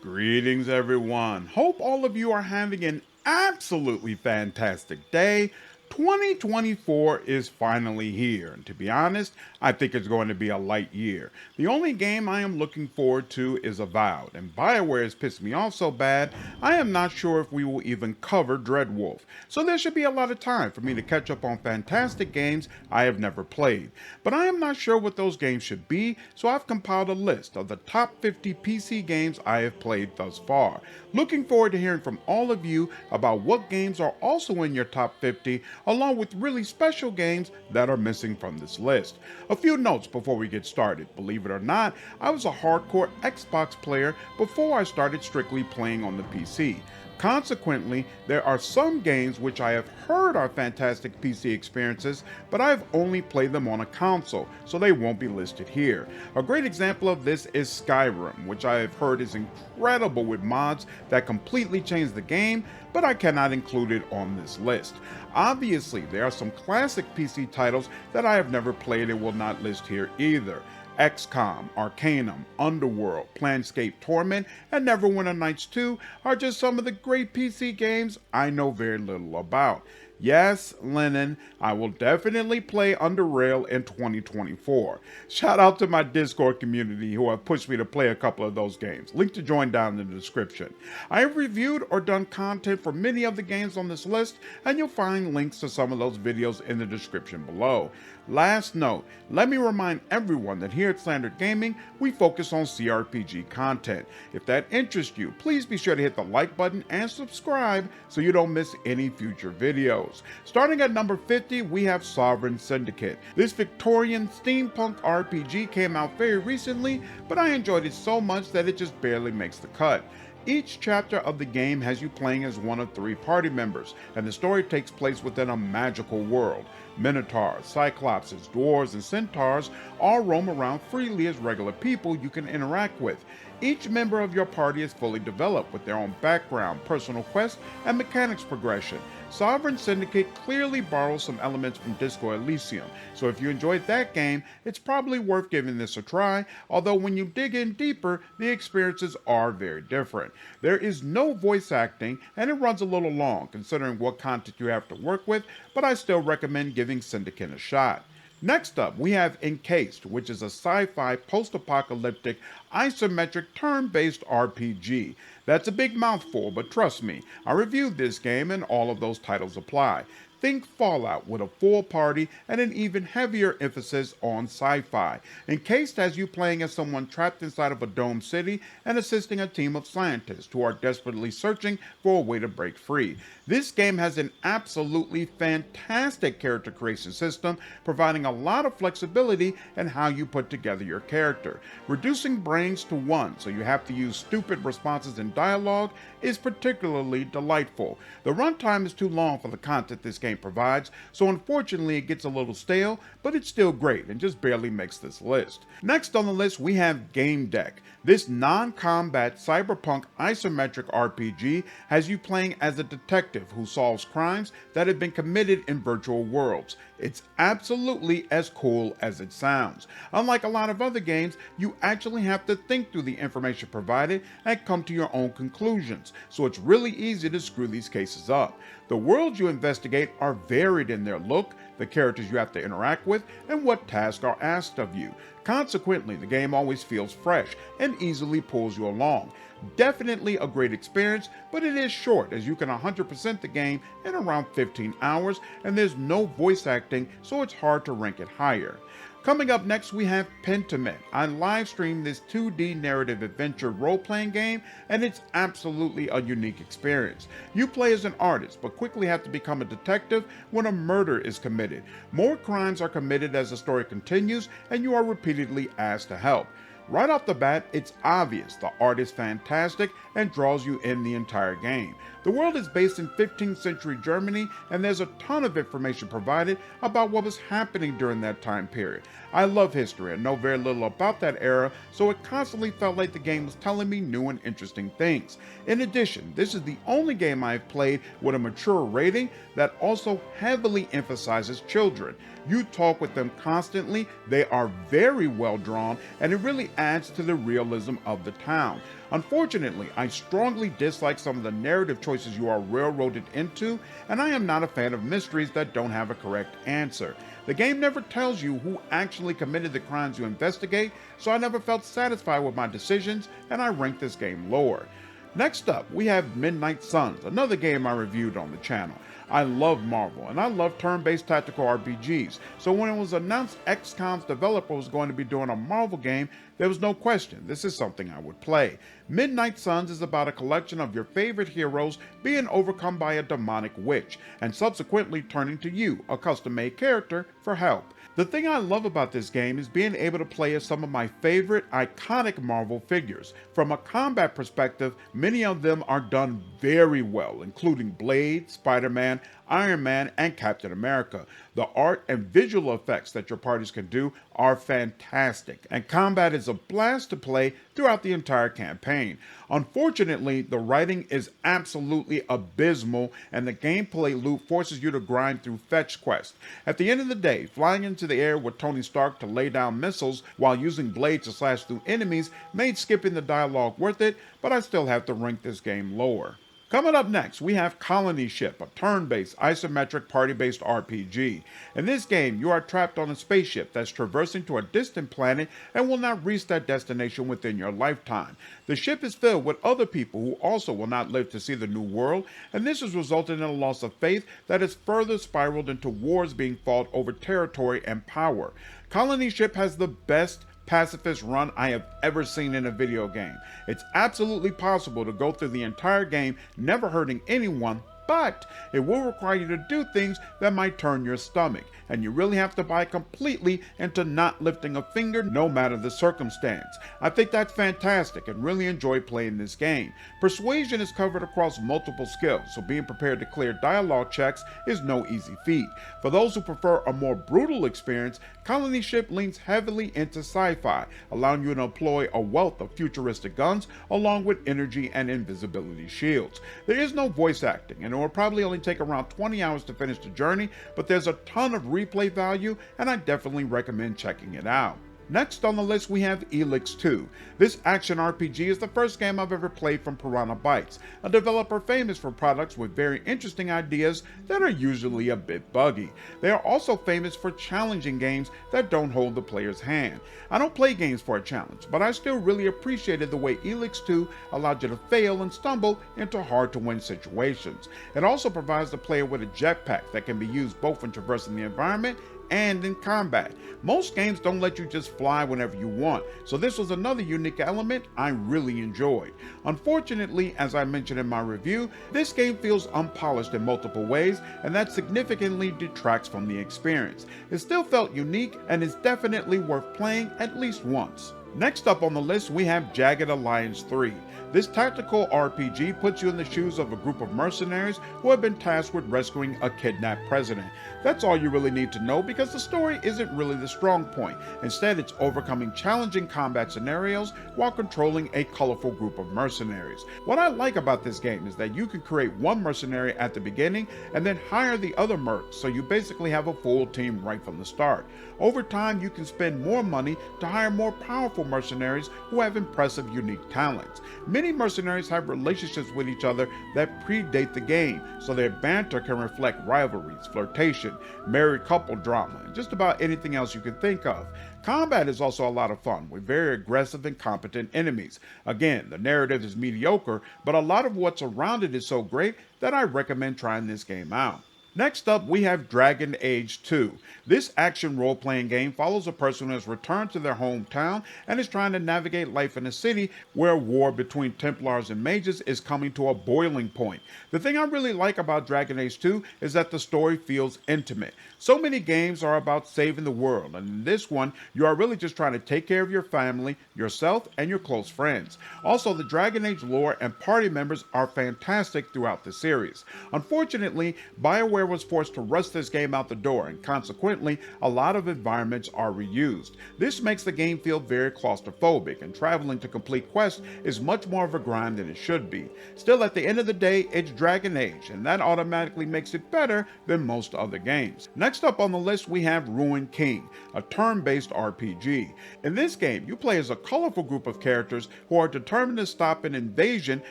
Greetings, everyone. Hope all of you are having an absolutely fantastic day. 2024 is finally here, and to be honest, I think it's going to be a light year. The only game I am looking forward to is Avowed, and BioWare has pissed me off so bad, I am not sure if we will even cover Dreadwolf. So there should be a lot of time for me to catch up on fantastic games I have never played. But I am not sure what those games should be, so I've compiled a list of the top 50 PC games I have played thus far. Looking forward to hearing from all of you about what games are also in your top 50, along with really special games that are missing from this list. A few notes before we get started. Believe it or not, I was a hardcore Xbox player before I started strictly playing on the PC. Consequently, there are some games which I have heard are fantastic PC experiences, but I've only played them on a console, so they won't be listed here. A great example of this is Skyrim, which I have heard is incredible with mods that completely change the game, but I cannot include it on this list. Obviously, there are some classic PC titles that I have never played and will not list here either. XCOM, Arcanum, Underworld, Planescape Torment, and Neverwinter Nights 2 are just some of the great PC games I know very little about. Yes, Lennon, I will definitely play Underrail in 2024. Shout out to my Discord community who have pushed me to play a couple of those games. Link to join down in the description. I have reviewed or done content for many of the games on this list, and you'll find links to some of those videos in the description below. Last note, let me remind everyone that here at Slandered Gaming, we focus on CRPG content. If that interests you, please be sure to hit the like button and subscribe so you don't miss any future videos. Starting at number 50, we have Sovereign Syndicate. This Victorian steampunk RPG came out very recently, but I enjoyed it so much that it just barely makes the cut. Each chapter of the game has you playing as one of 3 party members, and the story takes place within a magical world. Minotaurs, Cyclopses, Dwarves, and Centaurs all roam around freely as regular people you can interact with. Each member of your party is fully developed with their own background, personal quest, and mechanics progression. Sovereign Syndicate clearly borrows some elements from Disco Elysium, so if you enjoyed that game, it's probably worth giving this a try, although when you dig in deeper, the experiences are very different. There is no voice acting, and it runs a little long considering what content you have to work with, but I still recommend giving Syndicate a shot. Next up, we have Encased, which is a sci-fi post-apocalyptic isometric turn-based RPG. That's a big mouthful, but trust me, I reviewed this game and all of those titles apply. Think Fallout with a full party and an even heavier emphasis on sci-fi. Encased has you playing as someone trapped inside of a domed city and assisting a team of scientists who are desperately searching for a way to break free. This game has an absolutely fantastic character creation system, providing a lot of flexibility in how you put together your character. Reducing brains to 1 so you have to use stupid responses in dialogue is particularly delightful. The runtime is too long for the content this game provides, so unfortunately it gets a little stale, but it's still great and just barely makes this list. Next on the list we have Game Deck. This non-combat cyberpunk isometric RPG has you playing as a detective who solves crimes that have been committed in virtual worlds. It's absolutely as cool as it sounds. Unlike a lot of other games, you actually have to think through the information provided and come to your own conclusions, so it's really easy to screw these cases up. The worlds you investigate are varied in their look, the characters you have to interact with, and what tasks are asked of you. Consequently, the game always feels fresh and easily pulls you along. Definitely a great experience, but it is short as you can 100% the game in around 15 hours and there's no voice acting, so it's hard to rank it higher. Coming up next, we have Pentiment. I live streamed this 2D narrative adventure role-playing game, and it's absolutely a unique experience. You play as an artist, but quickly have to become a detective when a murder is committed. More crimes are committed as the story continues, and you are repeatedly asked to help. Right off the bat, it's obvious the art is fantastic and draws you in the entire game. The world is based in 15th century Germany, and there's a ton of information provided about what was happening during that time period. I love history and know very little about that era, so it constantly felt like the game was telling me new and interesting things. In addition, this is the only game I've played with a mature rating that also heavily emphasizes children. You talk with them constantly, they are very well drawn, and it really adds to the realism of the town. Unfortunately, I strongly dislike some of the narrative choices you are railroaded into, and I am not a fan of mysteries that don't have a correct answer. The game never tells you who actually committed the crimes you investigate, so I never felt satisfied with my decisions, and I ranked this game lower. Next up, we have Midnight Suns, another game I reviewed on the channel. I love Marvel, and I love turn-based tactical RPGs, so when it was announced XCOM's developer was going to be doing a Marvel game, there was no question this is something I would play. Midnight Suns is about a collection of your favorite heroes being overcome by a demonic witch, and subsequently turning to you, a custom-made character, for help. The thing I love about this game is being able to play as some of my favorite iconic Marvel figures. From a combat perspective, many of them are done very well, including Blade, Spider-Man, Iron Man, and Captain America. The art and visual effects that your parties can do are fantastic, and combat is a blast to play throughout the entire campaign. Unfortunately, the writing is absolutely abysmal, and the gameplay loop forces you to grind through fetch quests. At the end of the day, flying into the air with Tony Stark to lay down missiles while using Blade to slash through enemies made skipping the dialogue worth it, but I still have to rank this game lower. Coming up next, we have Colony Ship, a turn-based, isometric, party-based RPG. In this game, you are trapped on a spaceship that's traversing to a distant planet and will not reach that destination within your lifetime. The ship is filled with other people who also will not live to see the new world, and this has resulted in a loss of faith that has further spiraled into wars being fought over territory and power. Colony Ship has the best pacifist run I have ever seen in a video game. It's absolutely possible to go through the entire game never hurting anyone, but it will require you to do things that might turn your stomach, and you really have to buy completely into not lifting a finger no matter the circumstance. I think that's fantastic and really enjoy playing this game. Persuasion is covered across multiple skills, so being prepared to clear dialogue checks is no easy feat. For those who prefer a more brutal experience, Colony Ship leans heavily into sci-fi, allowing you to employ a wealth of futuristic guns along with energy and invisibility shields. There is no voice acting, and it will probably only take around 20 hours to finish the journey, but there's a ton of replay value, and I definitely recommend checking it out. Next on the list, we have Elex 2. This action RPG is the first game I've ever played from Piranha Bytes, a developer famous for products with very interesting ideas that are usually a bit buggy. They are also famous for challenging games that don't hold the player's hand. I don't play games for a challenge, but I still really appreciated the way Elex 2 allowed you to fail and stumble into hard-to-win situations. It also provides the player with a jetpack that can be used both when traversing the environment and in combat. Most games don't let you just fly whenever you want, so this was another unique element I really enjoyed. Unfortunately, as I mentioned in my review, this game feels unpolished in multiple ways, and that significantly detracts from the experience. It still felt unique and is definitely worth playing at least once. Next up on the list, we have Jagged Alliance 3. This tactical RPG puts you in the shoes of a group of mercenaries who have been tasked with rescuing a kidnapped president. That's all you really need to know because the story isn't really the strong point. Instead, it's overcoming challenging combat scenarios while controlling a colorful group of mercenaries. What I like about this game is that you can create one mercenary at the beginning and then hire the other mercs, so you basically have a full team right from the start. Over time, you can spend more money to hire more powerful mercenaries who have impressive unique talents. Many mercenaries have relationships with each other that predate the game, so their banter can reflect rivalries, flirtation, married couple drama, and just about anything else you can think of. Combat is also a lot of fun, with very aggressive and competent enemies. Again, the narrative is mediocre, but a lot of what's around it is so great that I recommend trying this game out. Next up, we have Dragon Age 2. This action role-playing game follows a person who has returned to their hometown and is trying to navigate life in a city where a war between Templars and mages is coming to a boiling point. The thing I really like about Dragon Age 2 is that the story feels intimate. So many games are about saving the world, and in this one, you are really just trying to take care of your family, yourself, and your close friends. Also, the Dragon Age lore and party members are fantastic throughout the series. Unfortunately, BioWare BioWare was forced to rush this game out the door, and consequently, a lot of environments are reused. This makes the game feel very claustrophobic, and traveling to complete quests is much more of a grind than it should be. Still, at the end of the day, it's Dragon Age, and that automatically makes it better than most other games. Next up on the list, we have Ruined King, a turn-based RPG. In this game, you play as a colorful group of characters who are determined to stop an invasion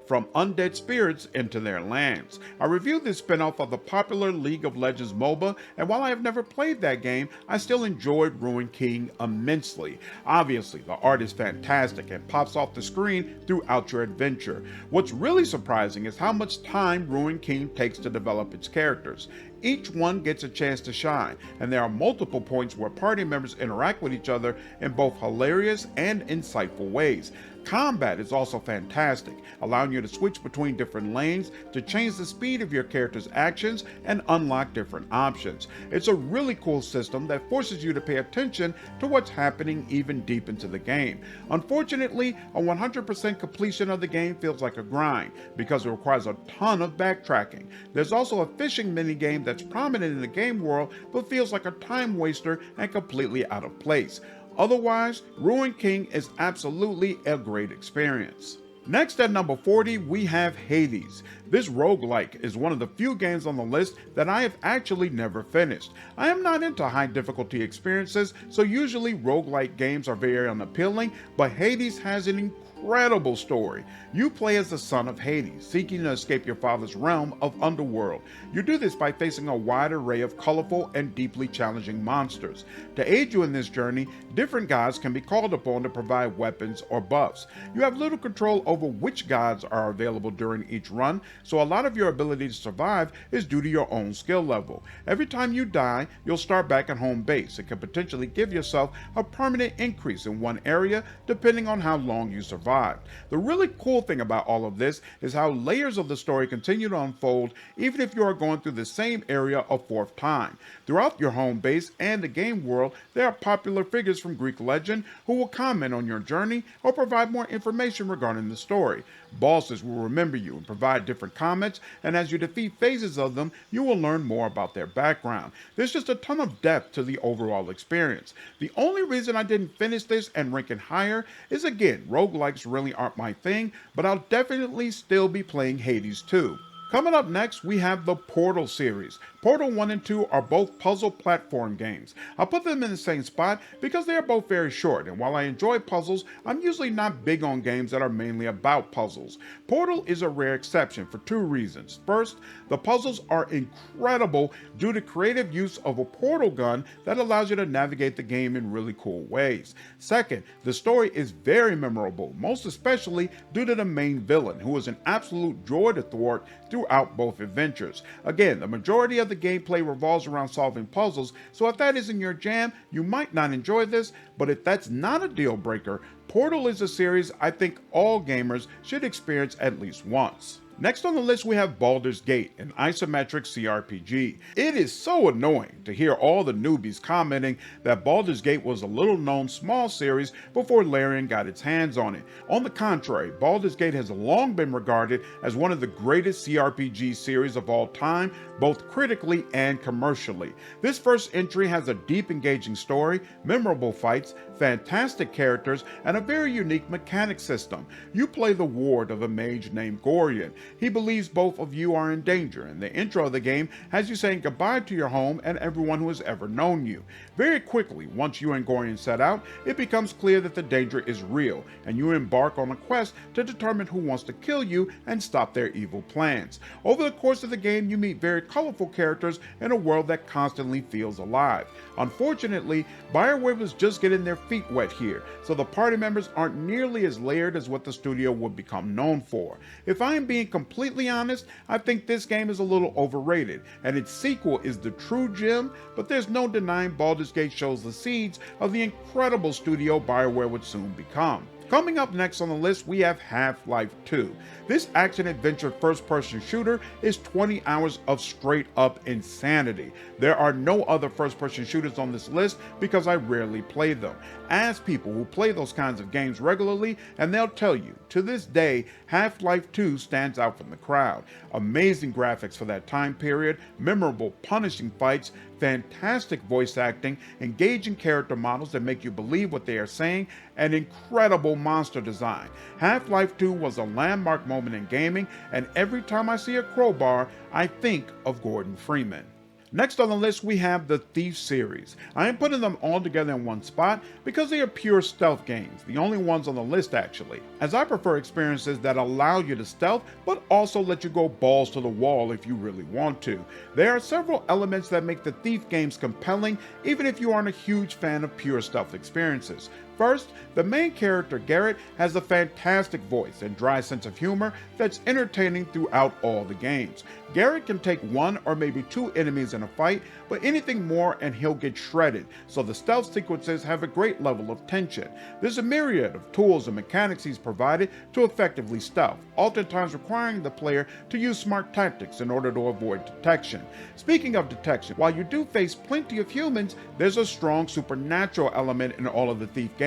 from undead spirits into their lands. I reviewed this spin-off of the popular League of Legends MOBA, and while I have never played that game, I still enjoyed Ruined King immensely. Obviously, the art is fantastic and pops off the screen throughout your adventure. What's really surprising is how much time Ruined King takes to develop its characters. Each one gets a chance to shine, and there are multiple points where party members interact with each other in both hilarious and insightful ways. Combat is also fantastic, allowing you to switch between different lanes to change the speed of your character's actions and unlock different options. It's a really cool system that forces you to pay attention to what's happening even deep into the game. Unfortunately, a 100% completion of the game feels like a grind because it requires a ton of backtracking. There's also a fishing minigame that's prominent in the game world but feels like a time waster and completely out of place. Otherwise, Ruined King is absolutely a great experience. Next at number 40, we have Hades. This roguelike is one of the few games on the list that I have actually never finished. I am not into high difficulty experiences, so usually roguelike games are very unappealing, but Hades has an incredible story. You play as the son of Hades, seeking to escape your father's realm of Underworld. You do this by facing a wide array of colorful and deeply challenging monsters. To aid you in this journey, different gods can be called upon to provide weapons or buffs. You have little control over which gods are available during each run, so a lot of your ability to survive is due to your own skill level. Every time you die, you'll start back at home base and can potentially give yourself a permanent increase in one area depending on how long you survived. The really cool thing about all of this is how layers of the story continue to unfold even if you are going through the same area a fourth time. Throughout your home base and the game world, there are popular figures from Greek legend who will comment on your journey or provide more information regarding the story. Bosses will remember you and provide different comments, and as you defeat phases of them, you will learn more about their background. There's just a ton of depth to the overall experience. The only reason I didn't finish this and rank it higher is, again, roguelikes really aren't my thing, but I'll definitely still be playing Hades 2. Coming up next, we have the Portal series. Portal 1 and 2 are both puzzle platform games. I'll put them in the same spot because they are both very short, and while I enjoy puzzles, I'm usually not big on games that are mainly about puzzles. Portal is a rare exception for two reasons. First, the puzzles are incredible due to creative use of a portal gun that allows you to navigate the game in really cool ways. Second, the story is very memorable, most especially due to the main villain, who is an absolute joy to thwart throughout both adventures. Again, the majority of the gameplay revolves around solving puzzles, so if that isn't your jam, you might not enjoy this, but if that's not a deal breaker, Portal is a series I think all gamers should experience at least once. Next on the list, we have Baldur's Gate, an isometric CRPG. It is so annoying to hear all the newbies commenting that Baldur's Gate was a little-known small series before Larian got its hands on it. On the contrary, Baldur's Gate has long been regarded as one of the greatest CRPG series of all time, both critically and commercially. This first entry has a deep, engaging story, memorable fights, fantastic characters, and a very unique mechanic system. You play the ward of a mage named Gorion. He believes both of you are in danger, and the intro of the game has you saying goodbye to your home and everyone who has ever known you. Very quickly, once you and Gorion set out, it becomes clear that the danger is real, and you embark on a quest to determine who wants to kill you and stop their evil plans. Over the course of the game, you meet very colorful characters in a world that constantly feels alive. Unfortunately, BioWare was just getting their feet wet here, so the party members aren't nearly as layered as what the studio would become known for. If I am being completely honest, I think this game is a little overrated, and its sequel is the true gem, but there's no denying Baldur's Gate shows the seeds of the incredible studio BioWare would soon become. Coming up next on the list, we have Half-Life 2. This action-adventure first-person shooter is 20 hours of straight-up insanity. There are no other first-person shooters on this list because I rarely play them. Ask people who play those kinds of games regularly, and they'll tell you, to this day, Half-Life 2 stands out from the crowd. Amazing graphics for that time period, memorable, punishing fights, fantastic voice acting, engaging character models that make you believe what they are saying, and incredible monster design. Half-Life 2 was a landmark moment in gaming, and every time I see a crowbar, I think of Gordon Freeman. Next on the list, we have the Thief series. I am putting them all together in one spot because they are pure stealth games, the only ones on the list actually, as I prefer experiences that allow you to stealth but also let you go balls to the wall if you really want to. There are several elements that make the Thief games compelling even if you aren't a huge fan of pure stealth experiences. First, the main character Garrett has a fantastic voice and dry sense of humor that's entertaining throughout all the games. Garrett can take one or maybe two enemies in a fight, but anything more and he'll get shredded, so the stealth sequences have a great level of tension. There's a myriad of tools and mechanics he's provided to effectively stealth, oftentimes requiring the player to use smart tactics in order to avoid detection. Speaking of detection, while you do face plenty of humans, there's a strong supernatural element in all of the Thief games,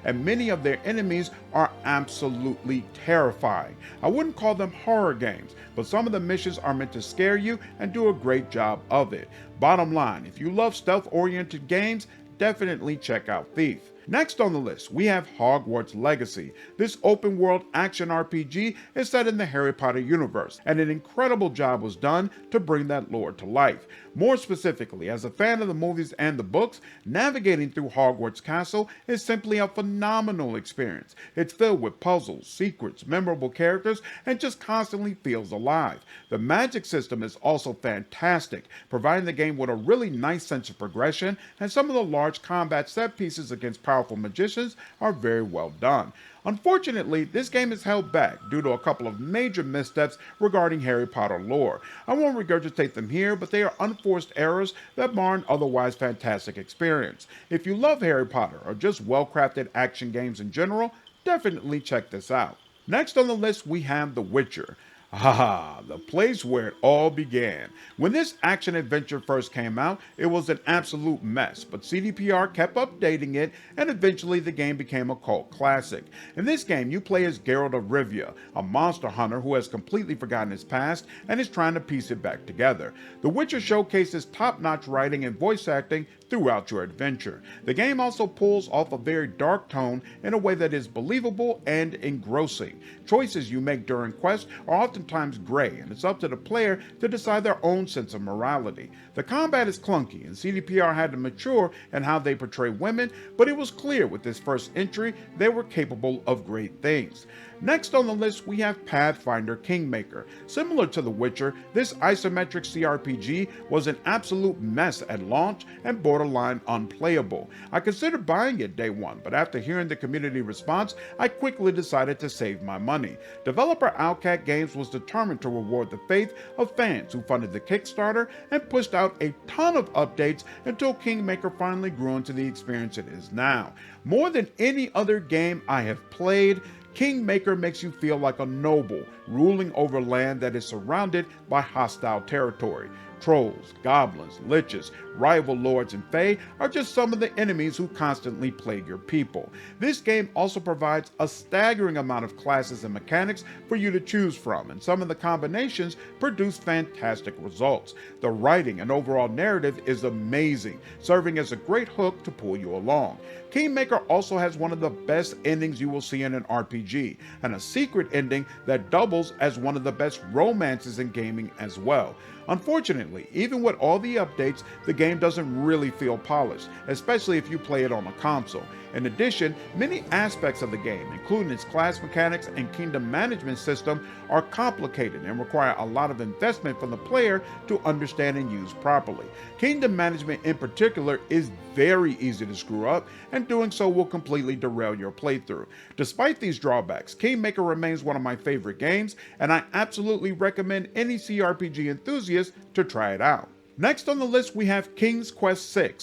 and many of their enemies are absolutely terrifying. I wouldn't call them horror games, but some of the missions are meant to scare you and do a great job of it. Bottom line, if you love stealth-oriented games, definitely check out Thief. Next on the list, we have Hogwarts Legacy. This open-world action RPG is set in the Harry Potter universe, and an incredible job was done to bring that lore to life. More specifically, as a fan of the movies and the books, navigating through Hogwarts Castle is simply a phenomenal experience. It's filled with puzzles, secrets, memorable characters, and just constantly feels alive. The magic system is also fantastic, providing the game with a really nice sense of progression, and some of the large combat set pieces against powerful magicians are very well done. Unfortunately, this game is held back due to a couple of major missteps regarding Harry Potter lore. I won't regurgitate them here, but they are unforced errors that mar an otherwise fantastic experience. If you love Harry Potter or just well-crafted action games in general, definitely check this out. Next on the list, we have The Witcher. The place where it all began. When this action-adventure first came out, it was an absolute mess, but CDPR kept updating it, and eventually the game became a cult classic. In this game, you play as Geralt of Rivia, a monster hunter who has completely forgotten his past and is trying to piece it back together. The Witcher showcases top-notch writing and voice acting throughout your adventure. The game also pulls off a very dark tone in a way that is believable and engrossing. Choices you make during quests are oftentimes gray, and it's up to the player to decide their own sense of morality. The combat is clunky, and CDPR had to mature in how they portray women, but it was clear with this first entry they were capable of great things. Next on the list, we have Pathfinder Kingmaker. Similar to The Witcher, this isometric CRPG was an absolute mess at launch and borderline unplayable. I considered buying it day one, but after hearing the community response, I quickly decided to save my money. Developer Owlcat Games was determined to reward the faith of fans who funded the Kickstarter and pushed out a ton of updates until Kingmaker finally grew into the experience it is now. More than any other game I have played, Kingmaker makes you feel like a noble, ruling over land that is surrounded by hostile territory. Trolls, goblins, liches, rival lords, and fae are just some of the enemies who constantly plague your people. This game also provides a staggering amount of classes and mechanics for you to choose from, and some of the combinations produce fantastic results. The writing and overall narrative is amazing, serving as a great hook to pull you along. Kingmaker also has one of the best endings you will see in an RPG, and a secret ending that doubles as one of the best romances in gaming as well. Unfortunately, even with all the updates, the game doesn't really feel polished, especially if you play it on a console. In addition, many aspects of the game, including its class mechanics and kingdom management system, are complicated and require a lot of investment from the player to understand and use properly. Kingdom management in particular is very easy to screw up, and doing so will completely derail your playthrough. Despite these drawbacks, Kingmaker remains one of my favorite games, and I absolutely recommend any CRPG enthusiast to try it out. Next on the list, we have King's Quest VI.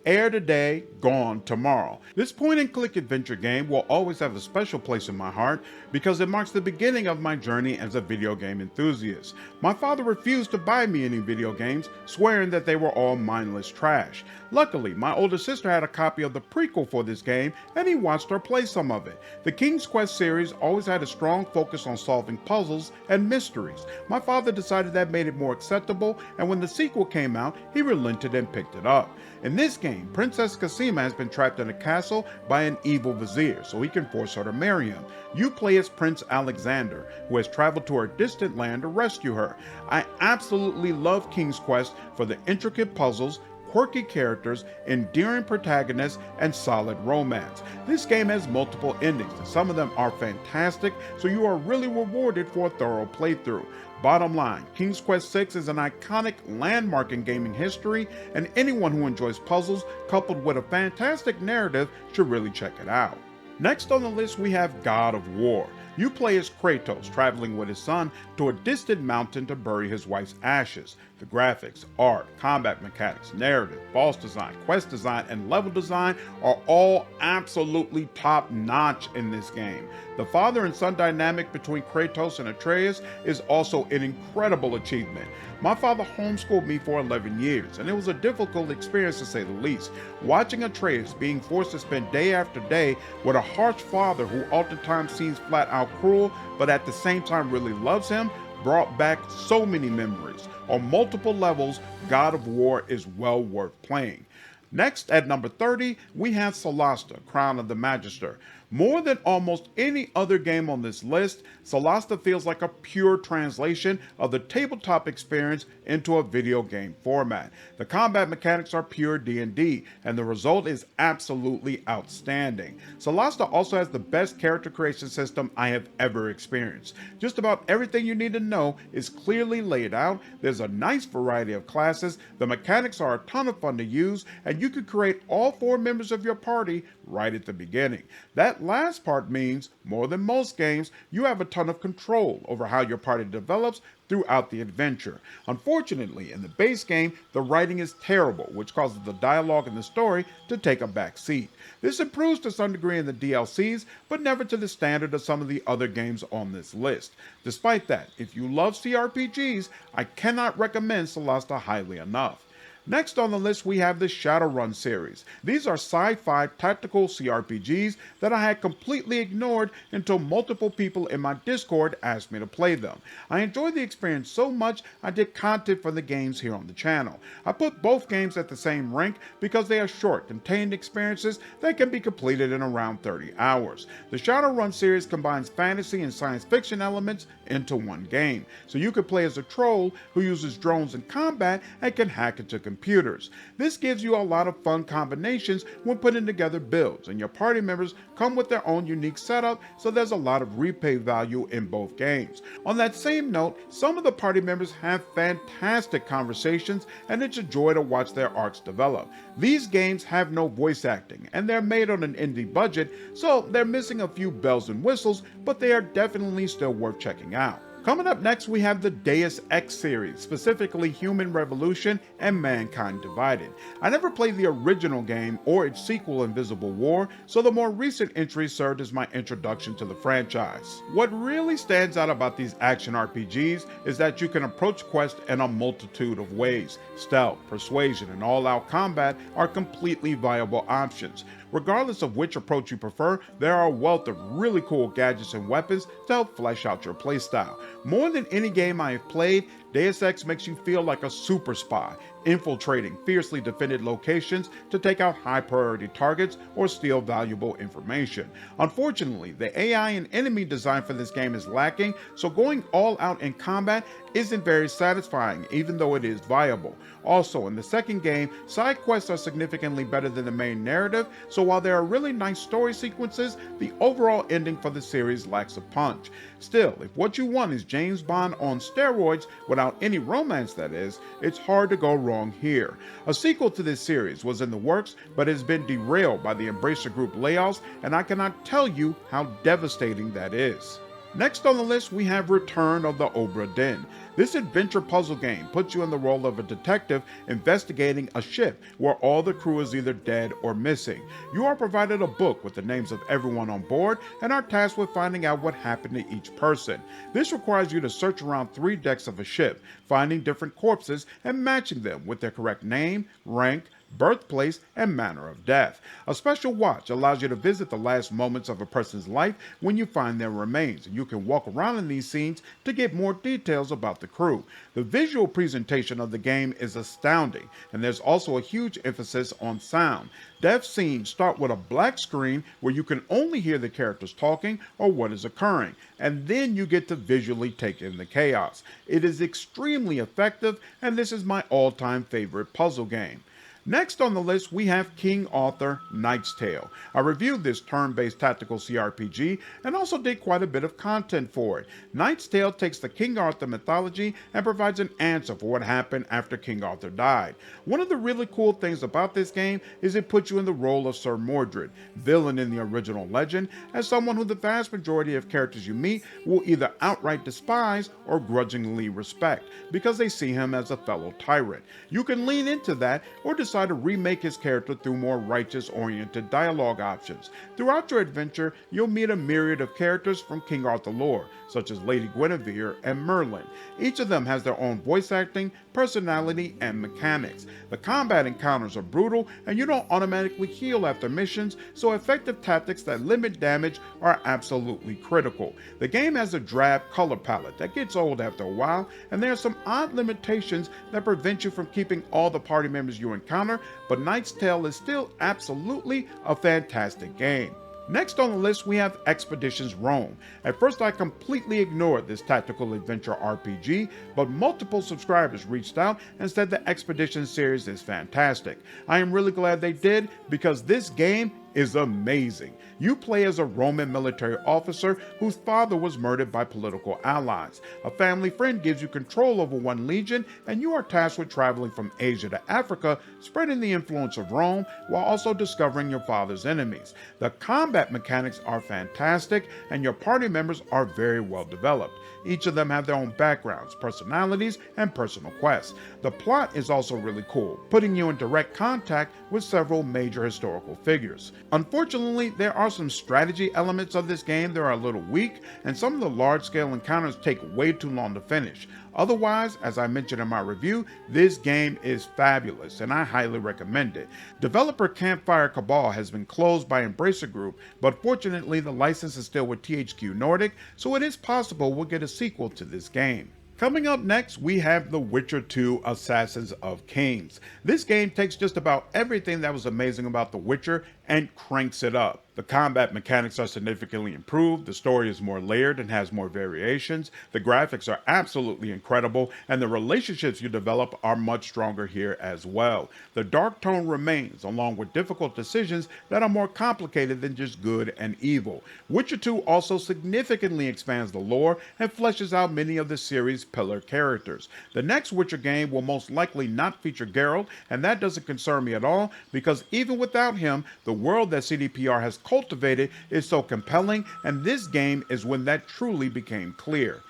Air today, gone tomorrow. This point-and-click adventure game will always have a special place in my heart because it marks the beginning of my journey as a video game enthusiast. My father refused to buy me any video games, swearing that they were all mindless trash. Luckily, my older sister had a copy of the prequel for this game and he watched her play some of it. The King's Quest series always had a strong focus on solving puzzles and mysteries. My father decided that made it more acceptable, and when the sequel came out, he relented and picked it up. In this game, Princess Cassima has been trapped in a castle by an evil vizier, so he can force her to marry him. You play as Prince Alexander, who has traveled to her distant land to rescue her. I absolutely love King's Quest for the intricate puzzles, quirky characters, endearing protagonists, and solid romance. This game has multiple endings, and some of them are fantastic, so you are really rewarded for a thorough playthrough. Bottom line, King's Quest VI is an iconic landmark in gaming history, and anyone who enjoys puzzles coupled with a fantastic narrative should really check it out. Next on the list we have God of War. You play as Kratos, traveling with his son to a distant mountain to bury his wife's ashes. The graphics, art, combat mechanics, narrative, boss design, quest design, and level design are all absolutely top-notch in this game. The father and son dynamic between Kratos and Atreus is also an incredible achievement. My father homeschooled me for 11 years, and it was a difficult experience to say the least. Watching Atreus being forced to spend day after day with a harsh father who oftentimes seems flat out cruel, but at the same time really loves him, brought back so many memories. On multiple levels, God of War is well worth playing. Next, at number 30, we have Solasta, Crown of the Magister. More than almost any other game on this list, Solasta feels like a pure translation of the tabletop experience into a video game format. The combat mechanics are pure D&D, and the result is absolutely outstanding. Solasta also has the best character creation system I have ever experienced. Just about everything you need to know is clearly laid out, there's a nice variety of classes, the mechanics are a ton of fun to use, and you can create all 4 members of your party right at the beginning. That last part means, more than most games, you have a ton of control over how your party develops throughout the adventure. Unfortunately, in the base game, the writing is terrible, which causes the dialogue and the story to take a back seat. This improves to some degree in the DLCs, but never to the standard of some of the other games on this list. Despite that, if you love CRPGs, I cannot recommend Solasta highly enough. Next on the list we have the Shadowrun series. These are sci-fi tactical CRPGs that I had completely ignored until multiple people in my Discord asked me to play them. I enjoyed the experience so much I did content for the games here on the channel. I put both games at the same rank because they are short, contained experiences that can be completed in around 30 hours. The Shadowrun series combines fantasy and science fiction elements into one game, so you can play as a troll who uses drones in combat and can hack into computers. This gives you a lot of fun combinations when putting together builds, and your party members come with their own unique setup, so there's a lot of replay value in both games. On that same note, some of the party members have fantastic conversations, and it's a joy to watch their arcs develop. These games have no voice acting, and they're made on an indie budget, so they're missing a few bells and whistles, but they are definitely still worth checking out. Coming up next, we have the Deus Ex series, specifically Human Revolution and Mankind Divided. I never played the original game or its sequel Invisible War, so the more recent entries served as my introduction to the franchise. What really stands out about these action RPGs is that you can approach quests in a multitude of ways. Stealth, persuasion, and all-out combat are completely viable options. Regardless of which approach you prefer, there are a wealth of really cool gadgets and weapons to help flesh out your playstyle. More than any game I have played, Deus Ex makes you feel like a super spy, infiltrating fiercely defended locations to take out high-priority targets or steal valuable information. Unfortunately, the AI and enemy design for this game is lacking, so going all out in combat isn't very satisfying, even though it is viable. Also, in the second game, side quests are significantly better than the main narrative, so while there are really nice story sequences, the overall ending for the series lacks a punch. Still, if what you want is James Bond on steroids, without any romance that is, it's hard to go wrong here. A sequel to this series was in the works, but has been derailed by the Embracer Group layoffs, and I cannot tell you how devastating that is. Next on the list, we have Return of the Obra Dinn. This adventure puzzle game puts you in the role of a detective investigating a ship where all the crew is either dead or missing. You are provided a book with the names of everyone on board and are tasked with finding out what happened to each person. This requires you to search around 3 decks of a ship, finding different corpses and matching them with their correct name, rank, birthplace, and manner of death. A special watch allows you to visit the last moments of a person's life when you find their remains, and you can walk around in these scenes to get more details about the crew. The visual presentation of the game is astounding, and there's also a huge emphasis on sound. Death scenes start with a black screen where you can only hear the characters talking or what is occurring, and then you get to visually take in the chaos. It is extremely effective, and this is my all-time favorite puzzle game. Next on the list, we have King Arthur Knight's Tale. I reviewed this turn-based tactical CRPG and also did quite a bit of content for it. Knight's Tale takes the King Arthur mythology and provides an answer for what happened after King Arthur died. One of the really cool things about this game is it puts you in the role of Sir Mordred, villain in the original legend, as someone who the vast majority of characters you meet will either outright despise or grudgingly respect, because they see him as a fellow tyrant. You can lean into that or decide to remake his character through more righteous-oriented dialogue options. Throughout your adventure, you'll meet a myriad of characters from King Arthur lore, such as Lady Guinevere and Merlin. Each of them has their own voice acting, personality, and mechanics. The combat encounters are brutal, and you don't automatically heal after missions, so effective tactics that limit damage are absolutely critical. The game has a drab color palette that gets old after a while, and there are some odd limitations that prevent you from keeping all the party members you encounter, but Knight's Tale is still absolutely a fantastic game. Next on the list, we have Expeditions Rome. At first, I completely ignored this tactical adventure RPG, but multiple subscribers reached out and said the Expeditions series is fantastic. I am really glad they did, because this game is amazing. You play as a Roman military officer whose father was murdered by political allies. A family friend gives you control over one legion, and you are tasked with traveling from Asia to Africa, spreading the influence of Rome while also discovering your father's enemies. The combat mechanics are fantastic, and your party members are very well developed. Each of them have their own backgrounds, personalities, and personal quests. The plot is also really cool, putting you in direct contact with several major historical figures. Unfortunately, there are some strategy elements of this game that are a little weak, and some of the large-scale encounters take way too long to finish. Otherwise, as I mentioned in my review, this game is fabulous, and I highly recommend it. Developer Campfire Cabal has been closed by Embracer Group, but fortunately the license is still with THQ Nordic, so it is possible we'll get a sequel to this game. Coming up next, we have The Witcher 2 Assassins of Kings. This game takes just about everything that was amazing about The Witcher and cranks it up. The combat mechanics are significantly improved, the story is more layered and has more variations, the graphics are absolutely incredible, and the relationships you develop are much stronger here as well. The dark tone remains, along with difficult decisions that are more complicated than just good and evil. Witcher 2 also significantly expands the lore and fleshes out many of the series' pillar characters. The next Witcher game will most likely not feature Geralt, and that doesn't concern me at all, because even without him, the world that CDPR has cultivated is so compelling, and this game is when that truly became clear.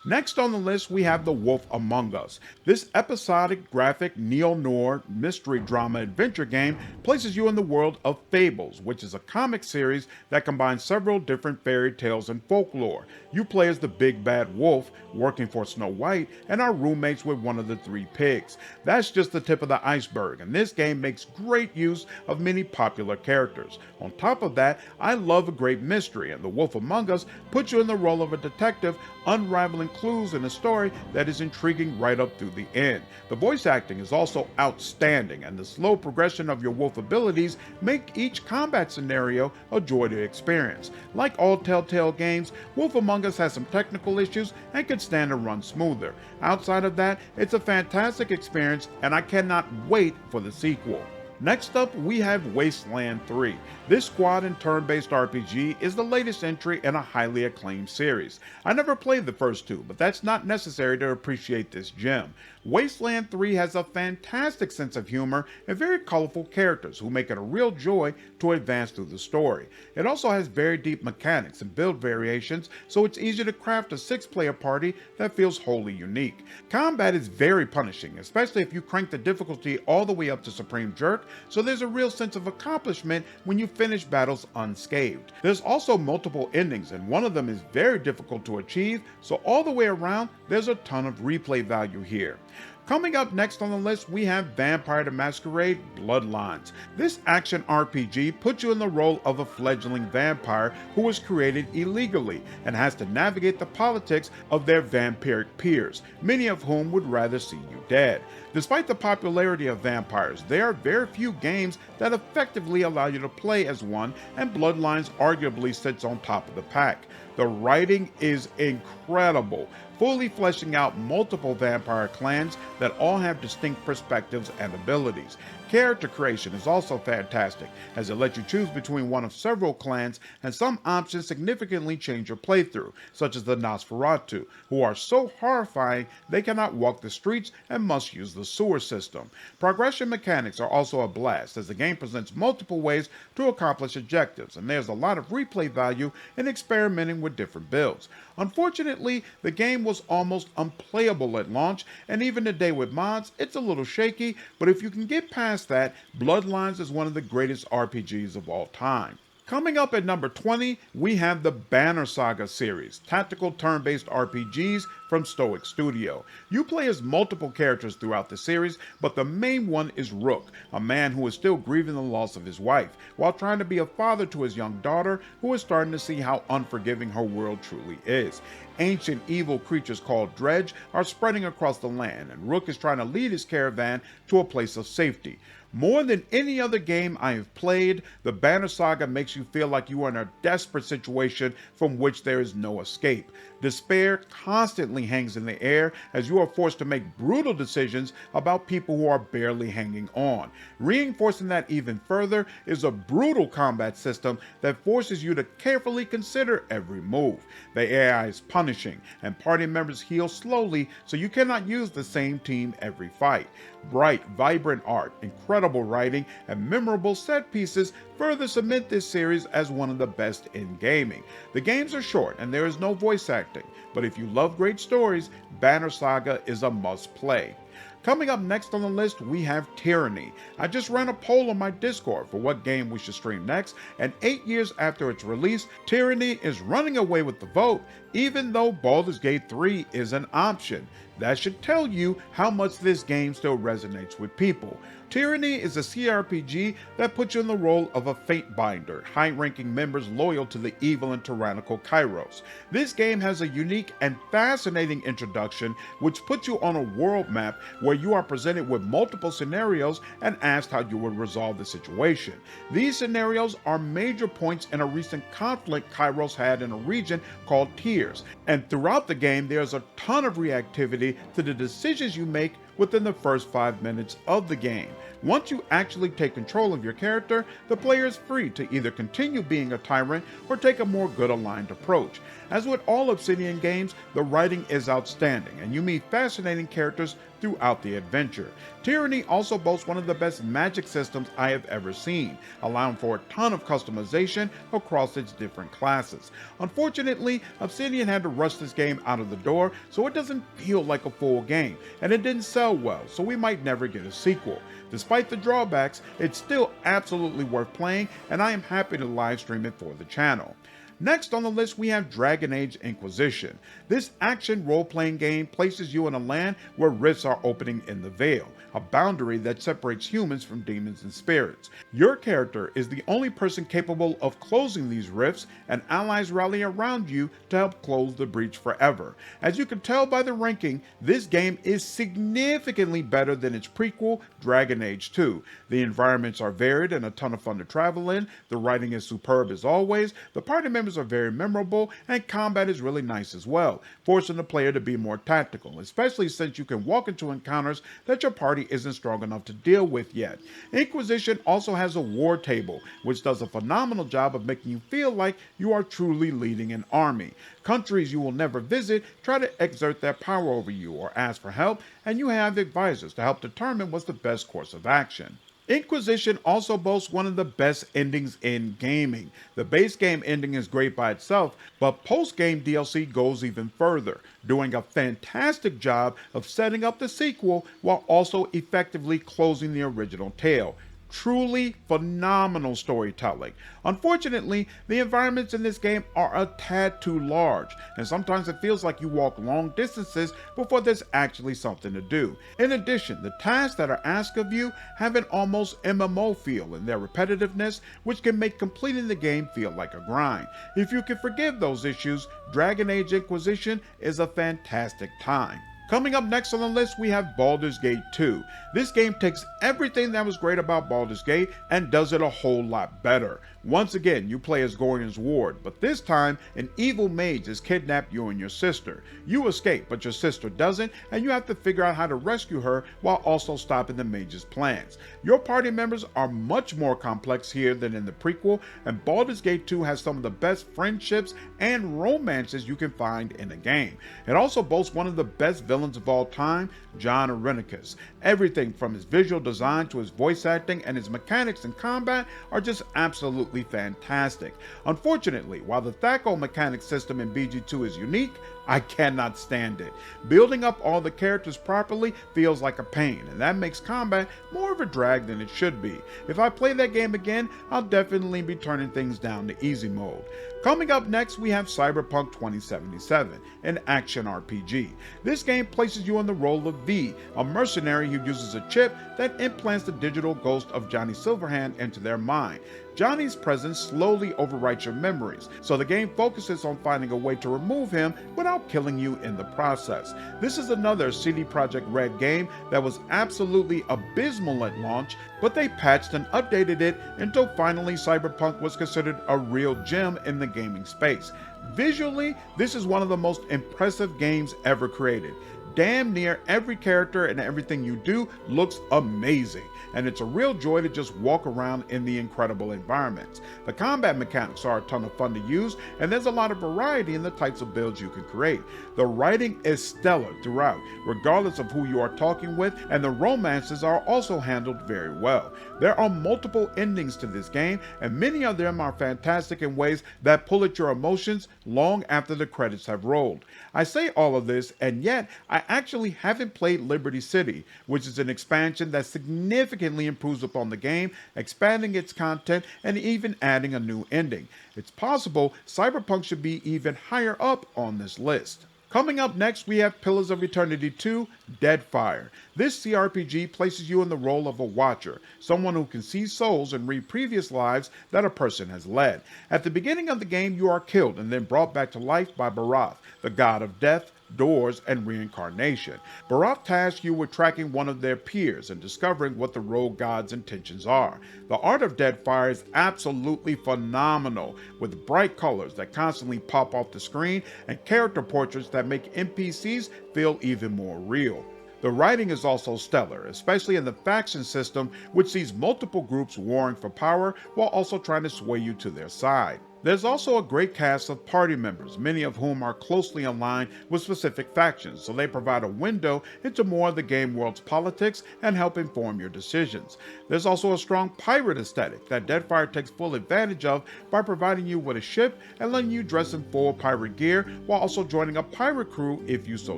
Next on the list, we have The Wolf Among Us. This episodic, graphic, neo-noir, mystery drama adventure game places you in the world of Fables, which is a comic series that combines several different fairy tales and folklore. You play as the big bad wolf, working for Snow White, and are roommates with one of the 3 pigs. That's just the tip of the iceberg, and this game makes great use of many popular characters. On top of that, I love a great mystery, and The Wolf Among Us puts you in the role of a detective, unraveling clues in a story that is intriguing right up through the end. The voice acting is also outstanding, and the slow progression of your wolf abilities make each combat scenario a joy to experience. Like all Telltale games, Wolf Among Us has some technical issues and could stand to run smoother. Outside of that, it's a fantastic experience, and I cannot wait for the sequel. Next up, we have Wasteland 3. This squad and turn-based RPG is the latest entry in a highly acclaimed series. I never played the first two, but that's not necessary to appreciate this gem. Wasteland 3 has a fantastic sense of humor and very colorful characters who make it a real joy to advance through the story. It also has very deep mechanics and build variations, so it's easy to craft a 6-player party that feels wholly unique. Combat is very punishing, especially if you crank the difficulty all the way up to Supreme Jerk, so there's a real sense of accomplishment when you finish battles unscathed. There's also multiple endings, and one of them is very difficult to achieve, so all the way around, there's a ton of replay value here. Coming up next on the list, we have Vampire the Masquerade Bloodlines. This action RPG puts you in the role of a fledgling vampire who was created illegally and has to navigate the politics of their vampiric peers, many of whom would rather see you dead. Despite the popularity of vampires, there are very few games that effectively allow you to play as one, and Bloodlines arguably sits on top of the pack. The writing is incredible, fully fleshing out multiple vampire clans that all have distinct perspectives and abilities. Character creation is also fantastic, as it lets you choose between one of several clans, and some options significantly change your playthrough, such as the Nosferatu, who are so horrifying they cannot walk the streets and must use the sewer system. Progression mechanics are also a blast, as the game presents multiple ways to accomplish objectives, and there's a lot of replay value in experimenting with different builds. Unfortunately, the game was almost unplayable at launch, and even today with mods, it's a little shaky, but if you can get past that, Bloodlines is one of the greatest RPGs of all time. Coming up at number 20, we have the Banner Saga series, tactical turn-based RPGs from Stoic Studio. You play as multiple characters throughout the series, but the main one is Rook, a man who is still grieving the loss of his wife, while trying to be a father to his young daughter, who is starting to see how unforgiving her world truly is. Ancient evil creatures called Dredge are spreading across the land, and Rook is trying to lead his caravan to a place of safety. More than any other game I have played, the Banner Saga makes you feel like you are in a desperate situation from which there is no escape. Despair constantly hangs in the air as you are forced to make brutal decisions about people who are barely hanging on. Reinforcing that even further is a brutal combat system that forces you to carefully consider every move. The AI is punishing, and party members heal slowly, so you cannot use the same team every fight. Bright, vibrant art, incredible writing, and memorable set pieces further cement this series as one of the best in gaming. The games are short and there is no voice acting, but if you love great stories, Banner Saga is a must-play. Coming up next on the list, we have Tyranny. I just ran a poll on my Discord for what game we should stream next, and 8 years after its release, Tyranny is running away with the vote, even though Baldur's Gate 3 is an option. That should tell you how much this game still resonates with people. Tyranny is a CRPG that puts you in the role of a Fatebinder, high-ranking members loyal to the evil and tyrannical Kairos. This game has a unique and fascinating introduction, which puts you on a world map where you are presented with multiple scenarios and asked how you would resolve the situation. These scenarios are major points in a recent conflict Kairos had in a region called Tears, and throughout the game there's a ton of reactivity to the decisions you make within the first 5 minutes of the game. Once you actually take control of your character, the player is free to either continue being a tyrant or take a more good aligned approach. As with all Obsidian games, the writing is outstanding, and you meet fascinating characters throughout the adventure. Tyranny also boasts one of the best magic systems I have ever seen, allowing for a ton of customization across its different classes. Unfortunately, Obsidian had to rush this game out of the door, so it doesn't feel like a full game, and it didn't sell well, so we might never get a sequel. Despite the drawbacks, it's still absolutely worth playing, and I am happy to live stream it for the channel. Next on the list, we have Dragon Age Inquisition. This action role-playing game places you in a land where rifts are opening in the Veil, a boundary that separates humans from demons and spirits. Your character is the only person capable of closing these rifts, and allies rally around you to help close the breach forever. As you can tell by the ranking, this game is significantly better than its prequel, Dragon Age 2. The environments are varied and a ton of fun to travel in, the writing is superb as always, the party members members are very memorable, and combat is really nice as well, forcing the player to be more tactical, especially since you can walk into encounters that your party isn't strong enough to deal with yet. Inquisition also has a war table, which does a phenomenal job of making you feel like you are truly leading an army. Countries you will never visit try to exert their power over you or ask for help, and you have advisors to help determine what's the best course of action. Inquisition also boasts one of the best endings in gaming. The base game ending is great by itself, but post-game DLC goes even further, doing a fantastic job of setting up the sequel while also effectively closing the original tale. Truly phenomenal storytelling. Unfortunately, the environments in this game are a tad too large, and sometimes it feels like you walk long distances before there's actually something to do. In addition, the tasks that are asked of you have an almost MMO feel in their repetitiveness, which can make completing the game feel like a grind. If you can forgive those issues, Dragon Age Inquisition is a fantastic time. Coming up next on the list, we have Baldur's Gate 2. This game takes everything that was great about Baldur's Gate and does it a whole lot better. Once again, you play as Gorian's ward, but this time, an evil mage has kidnapped you and your sister. You escape, but your sister doesn't, and you have to figure out how to rescue her while also stopping the mage's plans. Your party members are much more complex here than in the prequel, and Baldur's Gate 2 has some of the best friendships and romances you can find in a game. It also boasts one of the best villains of all time, John Irenicus. Everything from his visual design to his voice acting and his mechanics in combat are just absolutely fantastic. Unfortunately, while the THAC0 mechanic system in BG2 is unique, I cannot stand it. Building up all the characters properly feels like a pain, and that makes combat more of a drag than it should be. If I play that game again, I'll definitely be turning things down to easy mode. Coming up next, we have Cyberpunk 2077, an action RPG. This game places you in the role of V, a mercenary who uses a chip that implants the digital ghost of Johnny Silverhand into their mind. Johnny's presence slowly overwrites your memories, so the game focuses on finding a way to remove him without killing you in the process. This is another CD Projekt Red game that was absolutely abysmal at launch, but they patched and updated it until finally Cyberpunk was considered a real gem in the gaming space. Visually, this is one of the most impressive games ever created. Damn near every character and everything you do looks amazing, and it's a real joy to just walk around in the incredible environments. The combat mechanics are a ton of fun to use, and there's a lot of variety in the types of builds you can create. The writing is stellar throughout, regardless of who you are talking with, and the romances are also handled very well. There are multiple endings to this game, and many of them are fantastic in ways that pull at your emotions long after the credits have rolled. I say all of this, and yet I actually haven't played Liberty City, which is an expansion that significantly improves upon the game, expanding its content and even adding a new ending. It's possible Cyberpunk should be even higher up on this list. Coming up next, we have Pillars of Eternity 2, Deadfire. This CRPG places you in the role of a watcher, someone who can see souls and read previous lives that a person has led. At the beginning of the game, you are killed and then brought back to life by Barath, the god of death, doors, and reincarnation. Barath tasks you with tracking one of their peers and discovering what the rogue god's intentions are. The art of Deadfire is absolutely phenomenal, with bright colors that constantly pop off the screen and character portraits that make NPCs feel even more real. The writing is also stellar, especially in the faction system, which sees multiple groups warring for power while also trying to sway you to their side. There's also a great cast of party members, many of whom are closely aligned with specific factions, so they provide a window into more of the game world's politics and help inform your decisions. There's also a strong pirate aesthetic that Deadfire takes full advantage of by providing you with a ship and letting you dress in full pirate gear while also joining a pirate crew if you so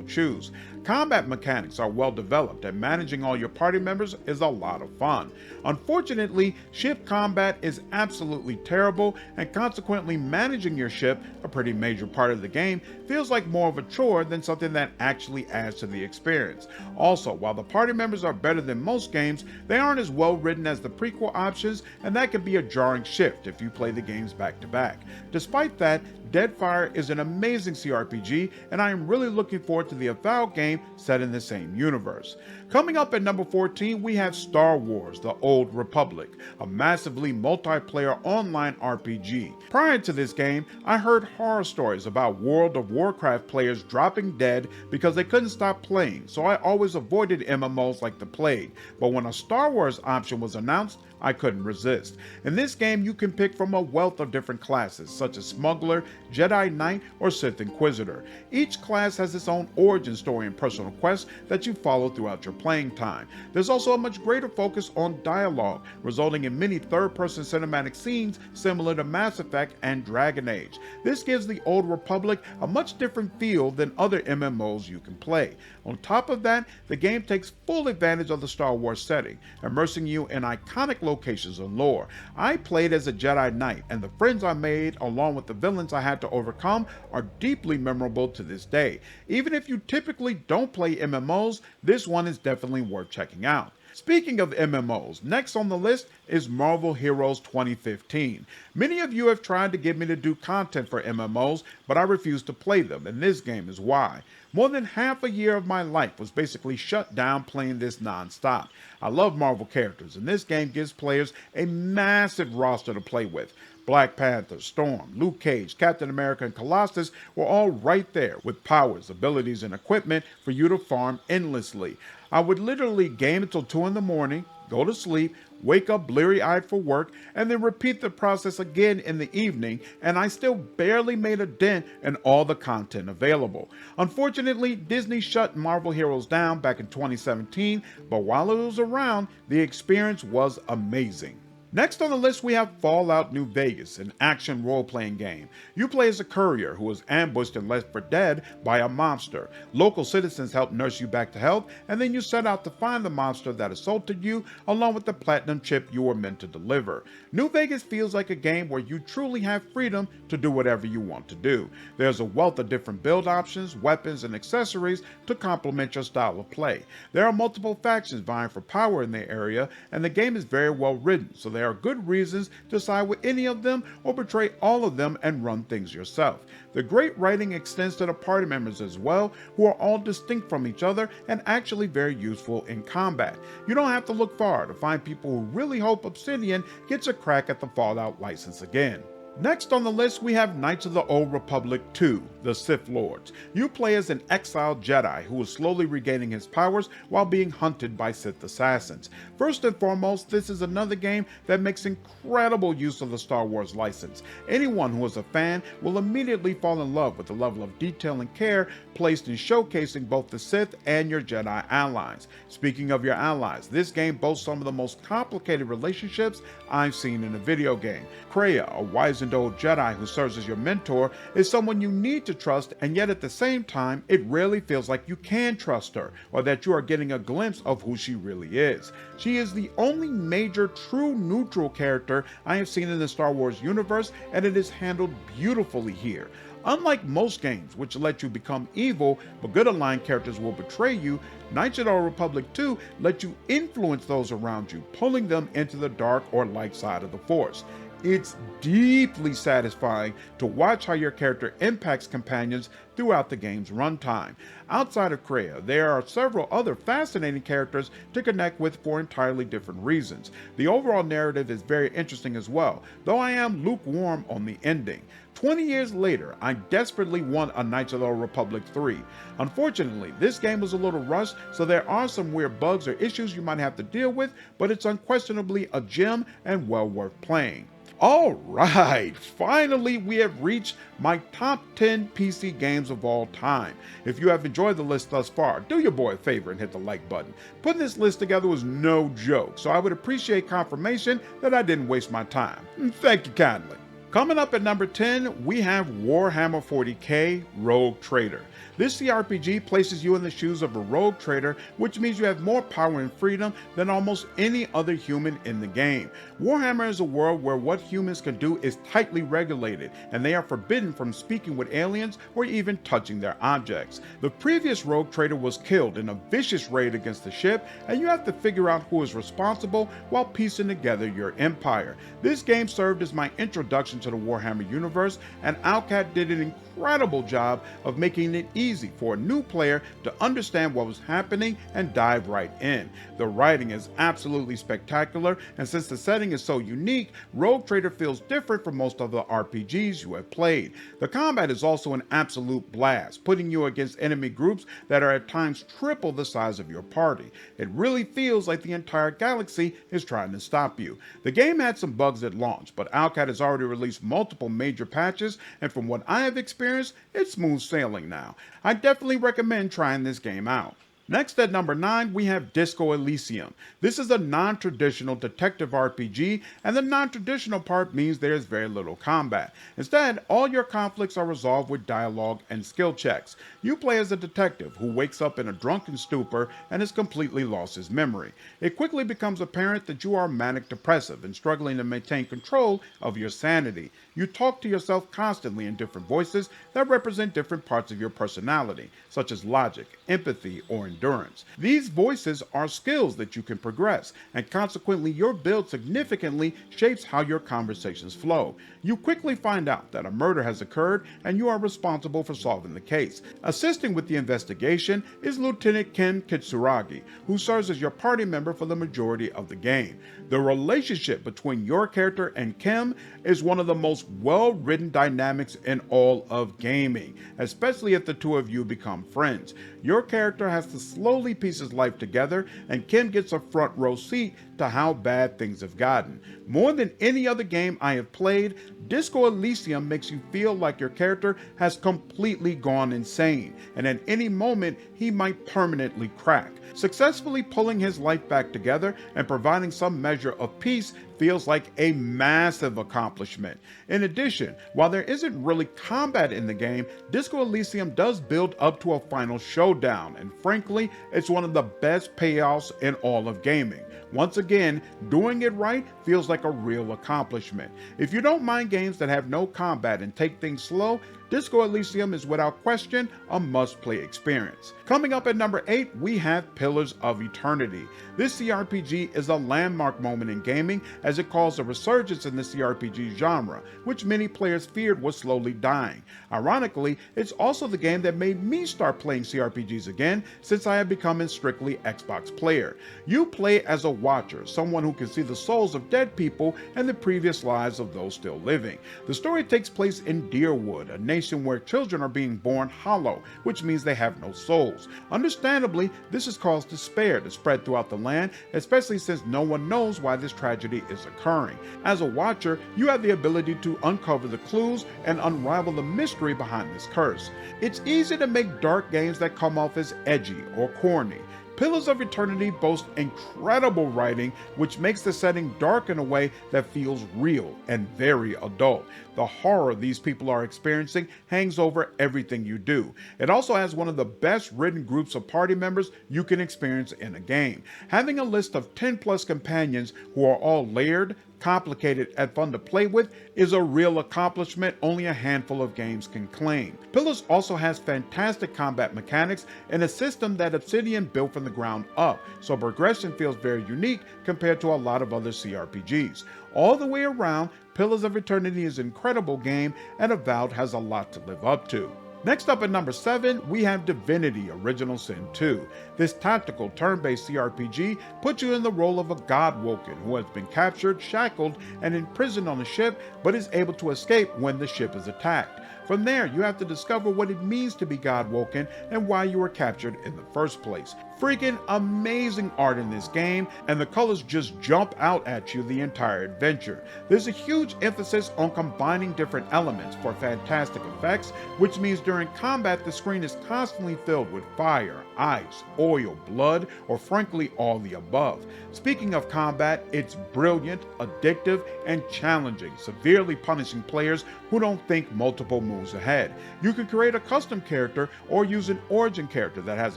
choose. Combat mechanics are well developed, and managing all your party members is a lot of fun. Unfortunately, ship combat is absolutely terrible, and consequently managing your ship, a pretty major part of the game, feels like more of a chore than something that actually adds to the experience. Also, while the party members are better than most games, they aren't as well written as the prequel options, and that can be a jarring shift if you play the games back to back. Despite that, Deadfire is an amazing CRPG, and I am really looking forward to the Avowed game set in the same universe. Coming up at number 14, we have Star Wars: The Old Republic, a massively multiplayer online RPG. Prior to this game, I heard horror stories about World of Warcraft players dropping dead because they couldn't stop playing, so I always avoided MMOs like the plague. But when a Star Wars option was announced, I couldn't resist. In this game, you can pick from a wealth of different classes, such as Smuggler, Jedi Knight, or Sith Inquisitor. Each class has its own origin story and personal quests that you follow throughout your playing time. There's also a much greater focus on dialogue, resulting in many third-person cinematic scenes similar to Mass Effect and Dragon Age. This gives the Old Republic a much different feel than other MMOs you can play. On top of that, the game takes full advantage of the Star Wars setting, immersing you in iconic locations and lore. I played as a Jedi Knight, and the friends I made, along with the villains I had to overcome, are deeply memorable to this day. Even if you typically don't play MMOs, this one is definitely worth checking out. Speaking of MMOs, next on the list is Marvel Heroes 2015. Many of you have tried to get me to do content for MMOs, but I refuse to play them, and this game is why. More than half a year of my life was basically shut down playing this non-stop. I love Marvel characters, and this game gives players a massive roster to play with. Black Panther, Storm, Luke Cage, Captain America, and Colossus were all right there with powers, abilities, and equipment for you to farm endlessly. I would literally game until 2 in the morning, go to sleep, wake up bleary-eyed for work, and then repeat the process again in the evening, and I still barely made a dent in all the content available. Unfortunately, Disney shut Marvel Heroes down back in 2017, but while it was around, the experience was amazing. Next on the list, we have Fallout New Vegas, an action role-playing game. You play as a courier who is ambushed and left for dead by a monster. Local citizens help nurse you back to health, and then you set out to find the monster that assaulted you, along with the platinum chip you were meant to deliver. New Vegas feels like a game where you truly have freedom to do whatever you want to do. There's a wealth of different build options, weapons, and accessories to complement your style of play. There are multiple factions vying for power in the area, and the game is very well written, so there are good reasons to side with any of them or betray all of them and run things yourself. The great writing extends to the party members as well, who are all distinct from each other and actually very useful in combat. You don't have to look far to find people who really hope Obsidian gets a crack at the Fallout license again. Next on the list, we have Knights of the Old Republic 2, The Sith Lords. You play as an exiled Jedi who is slowly regaining his powers while being hunted by Sith assassins. First and foremost, this is another game that makes incredible use of the Star Wars license. Anyone who is a fan will immediately fall in love with the level of detail and care placed in showcasing both the Sith and your Jedi allies. Speaking of your allies, this game boasts some of the most complicated relationships I've seen in a video game. Kreia, a wizened old Jedi who serves as your mentor, is someone you need to trust, and yet at the same time, it rarely feels like you can trust her, or that you are getting a glimpse of who she really is. She is the only major true neutral character I have seen in the Star Wars universe, and it is handled beautifully here. Unlike most games, which let you become evil, but good aligned characters will betray you, Knights of the Old Republic 2 let you influence those around you, pulling them into the dark or light side of the Force. It's deeply satisfying to watch how your character impacts companions throughout the game's runtime. Outside of Kreia, there are several other fascinating characters to connect with for entirely different reasons. The overall narrative is very interesting as well, though I am lukewarm on the ending. 20 years later, I desperately want a Knights of the Old Republic 3. Unfortunately, this game was a little rushed, so there are some weird bugs or issues you might have to deal with, but it's unquestionably a gem and well worth playing. Alright, finally we have reached my top 10 PC games of all time. If you have enjoyed the list thus far, do your boy a favor and hit the like button. Putting this list together was no joke, so I would appreciate confirmation that I didn't waste my time. Thank you kindly. Coming up at number 10, we have Warhammer 40k Rogue Trader. This CRPG places you in the shoes of a rogue trader, which means you have more power and freedom than almost any other human in the game. Warhammer is a world where what humans can do is tightly regulated, and they are forbidden from speaking with aliens or even touching their objects. The previous rogue trader was killed in a vicious raid against the ship, and you have to figure out who is responsible while piecing together your empire. This game served as my introduction to the Warhammer universe, and Owlcat did an incredible job of making it easy for a new player to understand what was happening and dive right in. The writing is absolutely spectacular, and since the setting is so unique, Rogue Trader feels different from most of the RPGs you have played. The combat is also an absolute blast, putting you against enemy groups that are at times triple the size of your party. It really feels like the entire galaxy is trying to stop you. The game had some bugs at launch, but Owlcat has already released multiple major patches, and from what I have experienced, it's smooth sailing now. I definitely recommend trying this game out. Next at number 9, we have Disco Elysium. This is a non-traditional detective RPG, and the non-traditional part means there is very little combat. Instead, all your conflicts are resolved with dialogue and skill checks. You play as a detective who wakes up in a drunken stupor and has completely lost his memory. It quickly becomes apparent that you are manic depressive and struggling to maintain control of your sanity. You talk to yourself constantly in different voices that represent different parts of your personality, such as logic, empathy, or endurance. These voices are skills that you can progress, and consequently your build significantly shapes how your conversations flow. You quickly find out that a murder has occurred and you are responsible for solving the case. Assisting with the investigation is Lieutenant Ken Kitsuragi, who serves as your party member for the majority of the game. The relationship between your character and Kim is one of the most well-written dynamics in all of gaming, especially if the two of you become friends. Your character has to slowly piece his life together, and Kim gets a front row seat to how bad things have gotten. More than any other game I have played, Disco Elysium makes you feel like your character has completely gone insane, and at any moment he might permanently crack. Successfully pulling his life back together and providing some measure of peace feels like a massive accomplishment. In addition, while there isn't really combat in the game, Disco Elysium does build up to a final showdown, and frankly, it's one of the best payoffs in all of gaming. Once again, doing it right feels like a real accomplishment. If you don't mind games that have no combat and take things slow, Disco Elysium is without question a must-play experience. Coming up at number 8, we have Pillars of Eternity. This CRPG is a landmark moment in gaming as it caused a resurgence in the CRPG genre, which many players feared was slowly dying. Ironically, it's also the game that made me start playing CRPGs again since I have become a strictly Xbox player. You play as a Watcher, someone who can see the souls of dead people and the previous lives of those still living. The story takes place in Deerwood, a nation where children are being born hollow, which means they have no souls. Understandably, this has caused despair to spread throughout the land, especially since no one knows why this tragedy is occurring. As a Watcher, you have the ability to uncover the clues and unravel the mystery behind this curse. It's easy to make dark games that come off as edgy or corny. Pillars of Eternity boasts incredible writing, which makes the setting dark in a way that feels real and very adult. The horror these people are experiencing hangs over everything you do. It also has one of the best written groups of party members you can experience in a game. Having a list of 10+ companions who are all layered, complicated, and fun to play with is a real accomplishment only a handful of games can claim. Pillars also has fantastic combat mechanics and a system that Obsidian built from the ground up, so progression feels very unique compared to a lot of other CRPGs. All the way around, Pillars of Eternity is an incredible game, and Avowed has a lot to live up to. Next up at number 7, we have Divinity Original Sin 2. This tactical turn-based CRPG puts you in the role of a Godwoken who has been captured, shackled, and imprisoned on a ship, but is able to escape when the ship is attacked. From there, you have to discover what it means to be Godwoken and why you were captured in the first place. Freaking amazing art in this game, and the colors just jump out at you the entire adventure. There's a huge emphasis on combining different elements for fantastic effects, which means during combat the screen is constantly filled with fire, ice, oil, blood, or frankly all the above. Speaking of combat, it's brilliant, addictive, and challenging, severely punishing players who don't think multiple moves moves ahead. You can create a custom character or use an origin character that has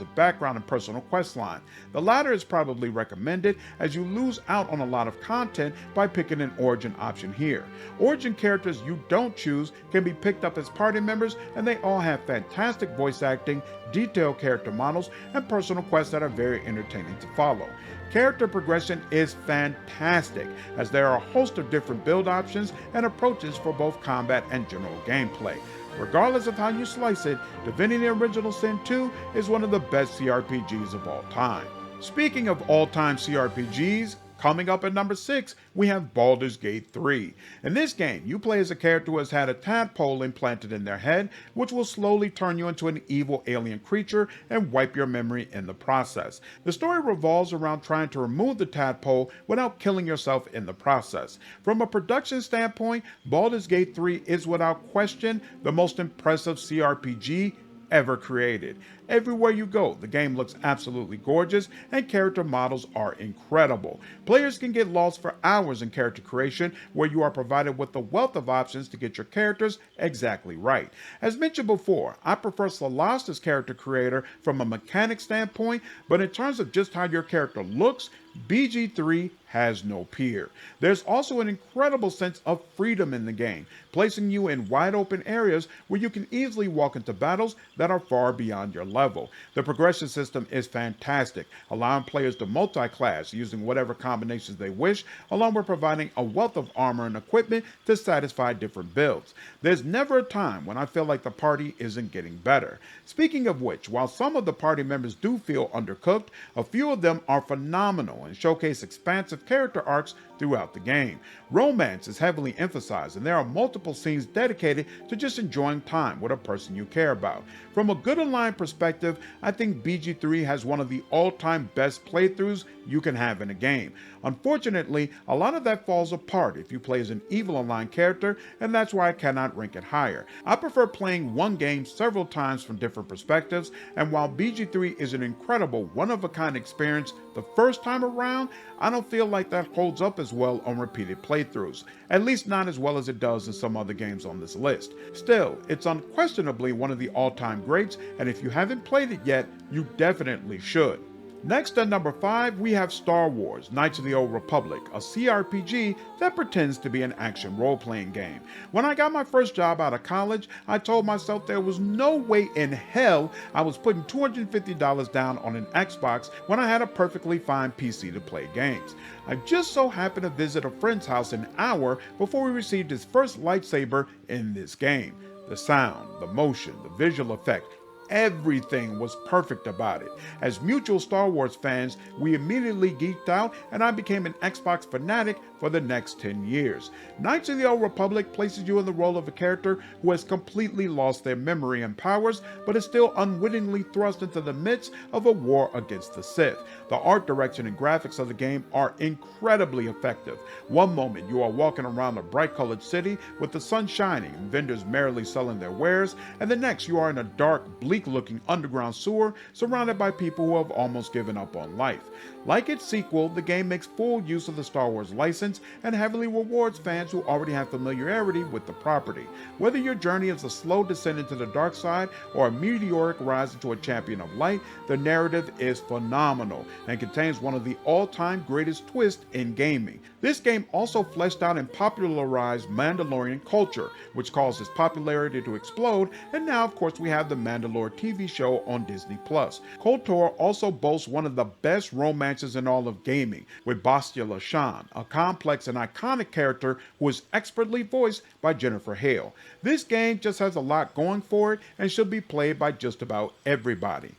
a background and personal quest line. The latter is probably recommended as you lose out on a lot of content by picking an origin option here. Origin characters you don't choose can be picked up as party members, and they all have fantastic voice acting, detailed character models, and personal quests that are very entertaining to follow. Character progression is fantastic, as there are a host of different build options and approaches for both combat and general gameplay. Regardless of how you slice it, Divinity Original Sin 2 is one of the best CRPGs of all time. Speaking of all-time CRPGs, coming up at number 6, we have Baldur's Gate 3. In this game, you play as a character who has had a tadpole implanted in their head, which will slowly turn you into an evil alien creature and wipe your memory in the process. The story revolves around trying to remove the tadpole without killing yourself in the process. From a production standpoint, Baldur's Gate 3 is without question the most impressive CRPG ever created. Everywhere you go, the game looks absolutely gorgeous and character models are incredible. Players can get lost for hours in character creation, where you are provided with a wealth of options to get your characters exactly right. As mentioned before, I prefer Celeste as character creator from a mechanic standpoint, but in terms of just how your character looks, BG3 has no peer. There's also an incredible sense of freedom in the game, placing you in wide open areas where you can easily walk into battles that are far beyond your level. The progression system is fantastic, allowing players to multi-class using whatever combinations they wish, along with providing a wealth of armor and equipment to satisfy different builds. There's never a time when I feel like the party isn't getting better. Speaking of which, while some of the party members do feel undercooked, a few of them are phenomenal and showcase expansive character arcs throughout the game. Romance is heavily emphasized, and there are multiple scenes dedicated to just enjoying time with a person you care about. From a good aligned perspective, I think BG3 has one of the all-time best playthroughs you can have in a game. Unfortunately, a lot of that falls apart if you play as an evil aligned character, and that's why I cannot rank it higher. I prefer playing one game several times from different perspectives, and while BG3 is an incredible one-of-a-kind experience the first time around, I don't feel like that holds up as well on repeated playthroughs, at least not as well as it does in some other games on this list. Still, it's unquestionably one of the all-time greats, and if you haven't played it yet, you definitely should. Next at number 5, we have Star Wars: Knights of the Old Republic, a CRPG that pretends to be an action role-playing game. When I got my first job out of college, I told myself there was no way in hell I was putting $250 down on an Xbox when I had a perfectly fine PC to play games. I just so happened to visit a friend's house an hour before we received his first lightsaber in this game. The sound, the motion, the visual effect, everything was perfect about it. As mutual Star Wars fans, we immediately geeked out, and I became an Xbox fanatic for the next 10 years. Knights of the Old Republic places you in the role of a character who has completely lost their memory and powers, but is still unwittingly thrust into the midst of a war against the Sith. The art direction and graphics of the game are incredibly effective. One moment you are walking around a bright-colored city with the sun shining and vendors merrily selling their wares, and the next you are in a dark, bleak-looking underground sewer surrounded by people who have almost given up on life. Like its sequel, the game makes full use of the Star Wars license and heavily rewards fans who already have familiarity with the property. Whether your journey is a slow descent into the dark side or a meteoric rise into a champion of light, the narrative is phenomenal and contains one of the all-time greatest twists in gaming. This game also fleshed out and popularized Mandalorian culture, which caused its popularity to explode, and now of course we have the Mandalore TV show on Disney+. KOTOR also boasts one of the best romances in all of gaming, with Bastila Shan, a complex and iconic character who is expertly voiced by Jennifer Hale. This game just has a lot going for it and should be played by just about everybody.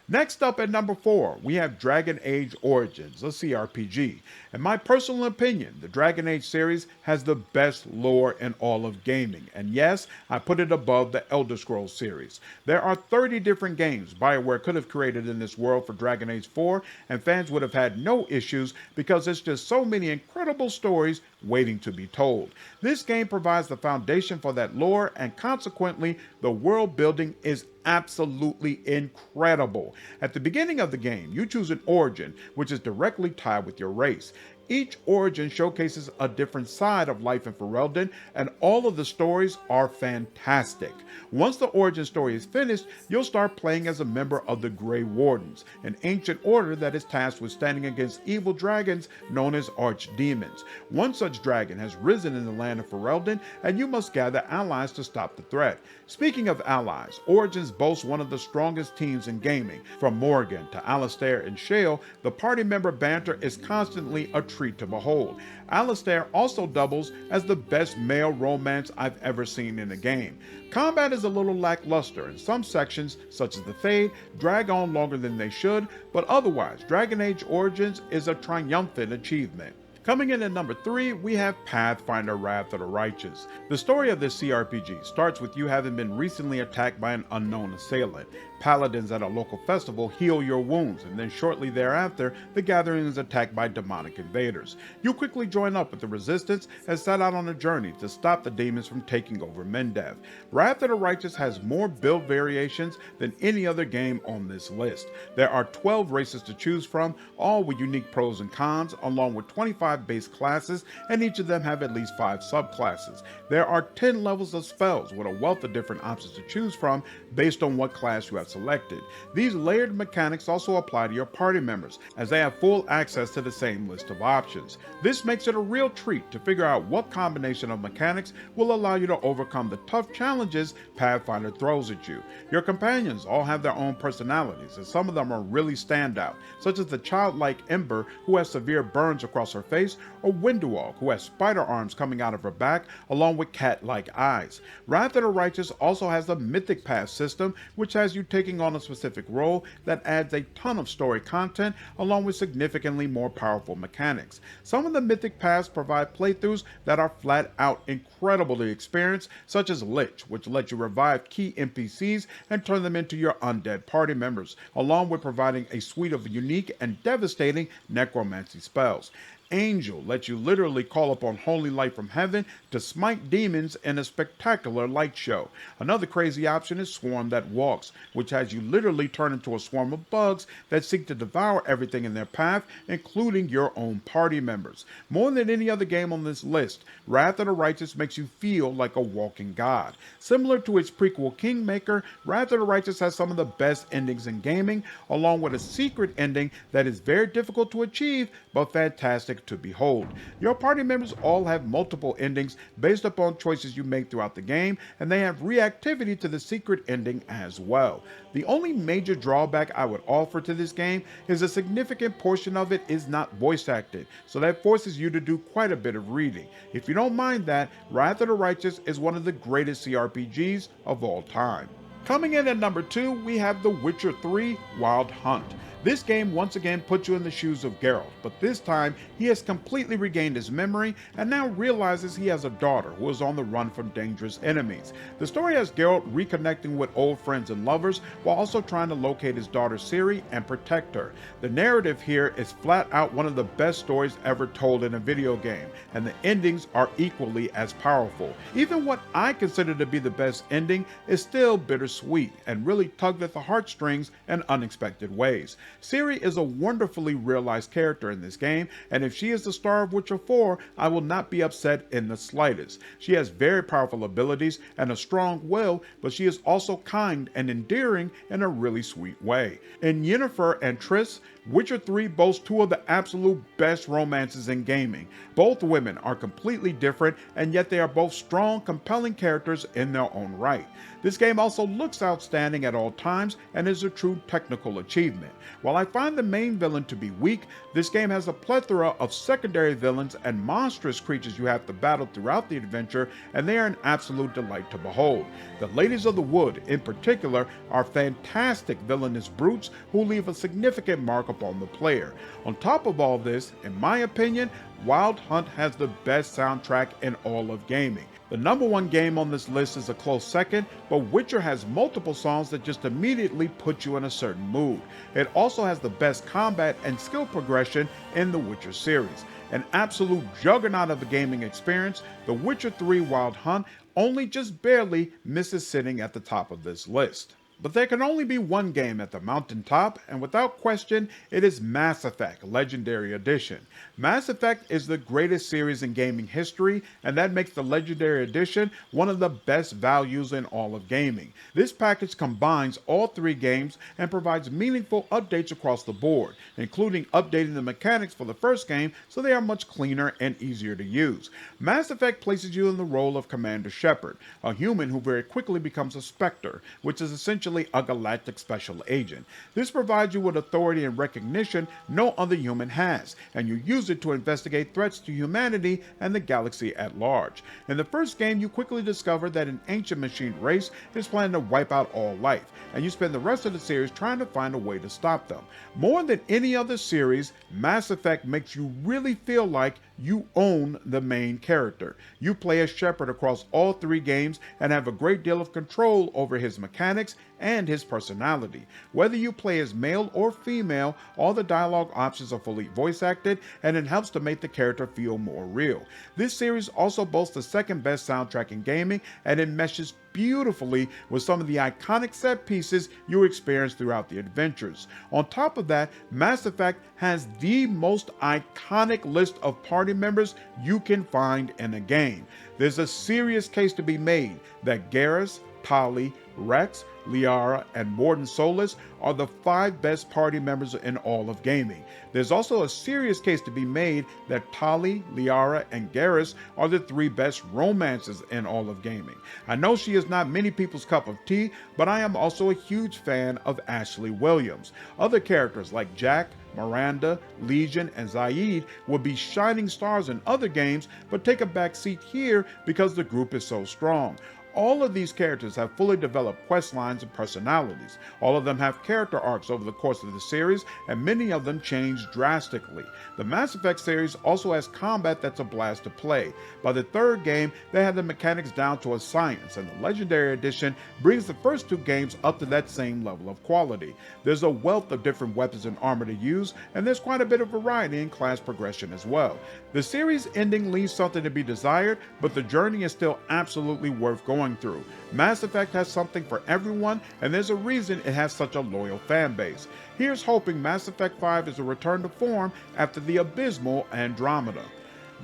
Next up at number 4, we have Dragon Age Origins, a CRPG. In my personal opinion, the Dragon Age series has the best lore in all of gaming, and yes, I put it above the Elder Scrolls series. There are 30 different games BioWare could have created in this world for Dragon Age 4, and fans would have had no issues because there's just so many incredible stories waiting to be told. This game provides the foundation for that lore, and consequently, the world building is absolutely incredible. At the beginning of the game, you choose an origin, which is directly tied with your race. Each origin showcases a different side of life in Ferelden, and all of the stories are fantastic. Once the origin story is finished, you'll start playing as a member of the Grey Wardens, an ancient order that is tasked with standing against evil dragons known as archdemons. One such dragon has risen in the land of Ferelden, and you must gather allies to stop the threat. Speaking of allies, Origins boasts one of the strongest teams in gaming. From Morrigan to Alistair and Shale, the party member banter is constantly a treat to behold. Alistair also doubles as the best male romance I've ever seen in a game. Combat is a little lackluster, and some sections, such as the Fade, drag on longer than they should, but otherwise, Dragon Age Origins is a triumphant achievement. Coming in at number 3, we have Pathfinder: Wrath of the Righteous. The story of this CRPG starts with you having been recently attacked by an unknown assailant. Paladins at a local festival heal your wounds, and then shortly thereafter, the gathering is attacked by demonic invaders. You quickly join up with the resistance and set out on a journey to stop the demons from taking over Mendev. Wrath of the Righteous has more build variations than any other game on this list. There are 12 races to choose from, all with unique pros and cons, along with 25 base classes, and each of them have at least 5 subclasses. There are 10 levels of spells with a wealth of different options to choose from based on what class you have selected. These layered mechanics also apply to your party members, as they have full access to the same list of options. This makes it a real treat to figure out what combination of mechanics will allow you to overcome the tough challenges Pathfinder throws at you. Your companions all have their own personalities, and some of them are really standout, such as the childlike Ember, who has severe burns across her face, or Windwalk, who has spider arms coming out of her back, along with cat-like eyes. Wrath of the Righteous also has the Mythic Path system, which has you taking on a specific role that adds a ton of story content, along with significantly more powerful mechanics. Some of the Mythic Paths provide playthroughs that are flat out incredible to experience, such as Lich, which lets you revive key NPCs and turn them into your undead party members, along with providing a suite of unique and devastating necromancy spells. Angel lets you literally call upon holy light from heaven to smite demons in a spectacular light show. Another crazy option is Swarm That Walks, which has you literally turn into a swarm of bugs that seek to devour everything in their path, including your own party members. More than any other game on this list, Wrath of the Righteous makes you feel like a walking god. Similar to its prequel Kingmaker, Wrath of the Righteous has some of the best endings in gaming, along with a secret ending that is very difficult to achieve, but fantastic to behold. Your party members all have multiple endings based upon choices you make throughout the game, and they have reactivity to the secret ending as well. The only major drawback I would offer to this game is a significant portion of it is not voice acted, so that forces you to do quite a bit of reading. If you don't mind that, Wrath of the Righteous is one of the greatest CRPGs of all time. Coming in at number 2, we have The Witcher 3: Wild Hunt. This game once again puts you in the shoes of Geralt, but this time he has completely regained his memory and now realizes he has a daughter who is on the run from dangerous enemies. The story has Geralt reconnecting with old friends and lovers while also trying to locate his daughter Ciri and protect her. The narrative here is flat out one of the best stories ever told in a video game, and the endings are equally as powerful. Even what I consider to be the best ending is still bittersweet and really tugged at the heartstrings in unexpected ways. Ciri is a wonderfully realized character in this game, and if she is the star of Witcher 4, I will not be upset in the slightest. She has very powerful abilities and a strong will, but she is also kind and endearing in a really sweet way. In Yennefer and Triss, Witcher 3 boasts two of the absolute best romances in gaming. Both women are completely different, and yet they are both strong, compelling characters in their own right. This game also looks outstanding at all times and is a true technical achievement. While I find the main villain to be weak, this game has a plethora of secondary villains and monstrous creatures you have to battle throughout the adventure, and they are an absolute delight to behold. The Ladies of the Wood, in particular, are fantastic villainous brutes who leave a significant mark upon the player. On top of all this, in my opinion, Wild Hunt has the best soundtrack in all of gaming. The number 1 game on this list is a close second, but Witcher has multiple songs that just immediately put you in a certain mood. It also has the best combat and skill progression in the Witcher series. An absolute juggernaut of a gaming experience, The Witcher 3: Wild Hunt only just barely misses sitting at the top of this list. But there can only be one game at the mountaintop, and without question, it is Mass Effect Legendary Edition. Mass Effect is the greatest series in gaming history, and that makes the Legendary Edition one of the best values in all of gaming. This package combines all three games and provides meaningful updates across the board, including updating the mechanics for the first game so they are much cleaner and easier to use. Mass Effect places you in the role of Commander Shepard, a human who very quickly becomes a Spectre, which is essentially a galactic special agent. This provides you with authority and recognition no other human has, and you use it to investigate threats to humanity and the galaxy at large. In the first game, you quickly discover that an ancient machine race is planning to wipe out all life, and you spend the rest of the series trying to find a way to stop them. More than any other series, Mass Effect makes you really feel like you own the main character. You play as Shepard across all three games and have a great deal of control over his mechanics and his personality. Whether you play as male or female, all the dialogue options are fully voice acted, and it helps to make the character feel more real. This series also boasts the second best soundtrack in gaming, and it meshes beautifully with some of the iconic set pieces you experience throughout the adventures. On top of that, Mass Effect has the most iconic list of party members you can find in a game. There's a serious case to be made that Garrus, Tali, Rex, Liara, and Mordin Solus are the 5 best party members in all of gaming. There's also a serious case to be made that Tali, Liara, and Garrus are the 3 best romances in all of gaming. I know she is not many people's cup of tea, but I am also a huge fan of Ashley Williams. Other characters like Jack, Miranda, Legion, and Zaid would be shining stars in other games, but take a back seat here because the group is so strong. All of these characters have fully developed quest lines and personalities. All of them have character arcs over the course of the series, and many of them change drastically. The Mass Effect series also has combat that's a blast to play. By the third game, they have the mechanics down to a science, and the Legendary Edition brings the first 2 games up to that same level of quality. There's a wealth of different weapons and armor to use, and there's quite a bit of variety in class progression as well. The series ending leaves something to be desired, but the journey is still absolutely worth going through. Mass Effect has something for everyone, and there's a reason it has such a loyal fan base. Here's hoping Mass Effect 5 is a return to form after the abysmal Andromeda.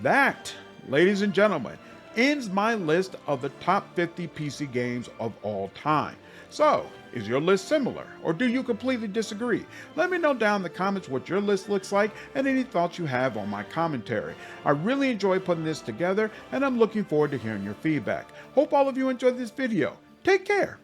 That, ladies and gentlemen, ends my list of the top 50 PC games of all time. So, is your list similar, or do you completely disagree? Let me know down in the comments what your list looks like and any thoughts you have on my commentary. I really enjoy putting this together, and I'm looking forward to hearing your feedback. Hope all of you enjoyed this video. Take care.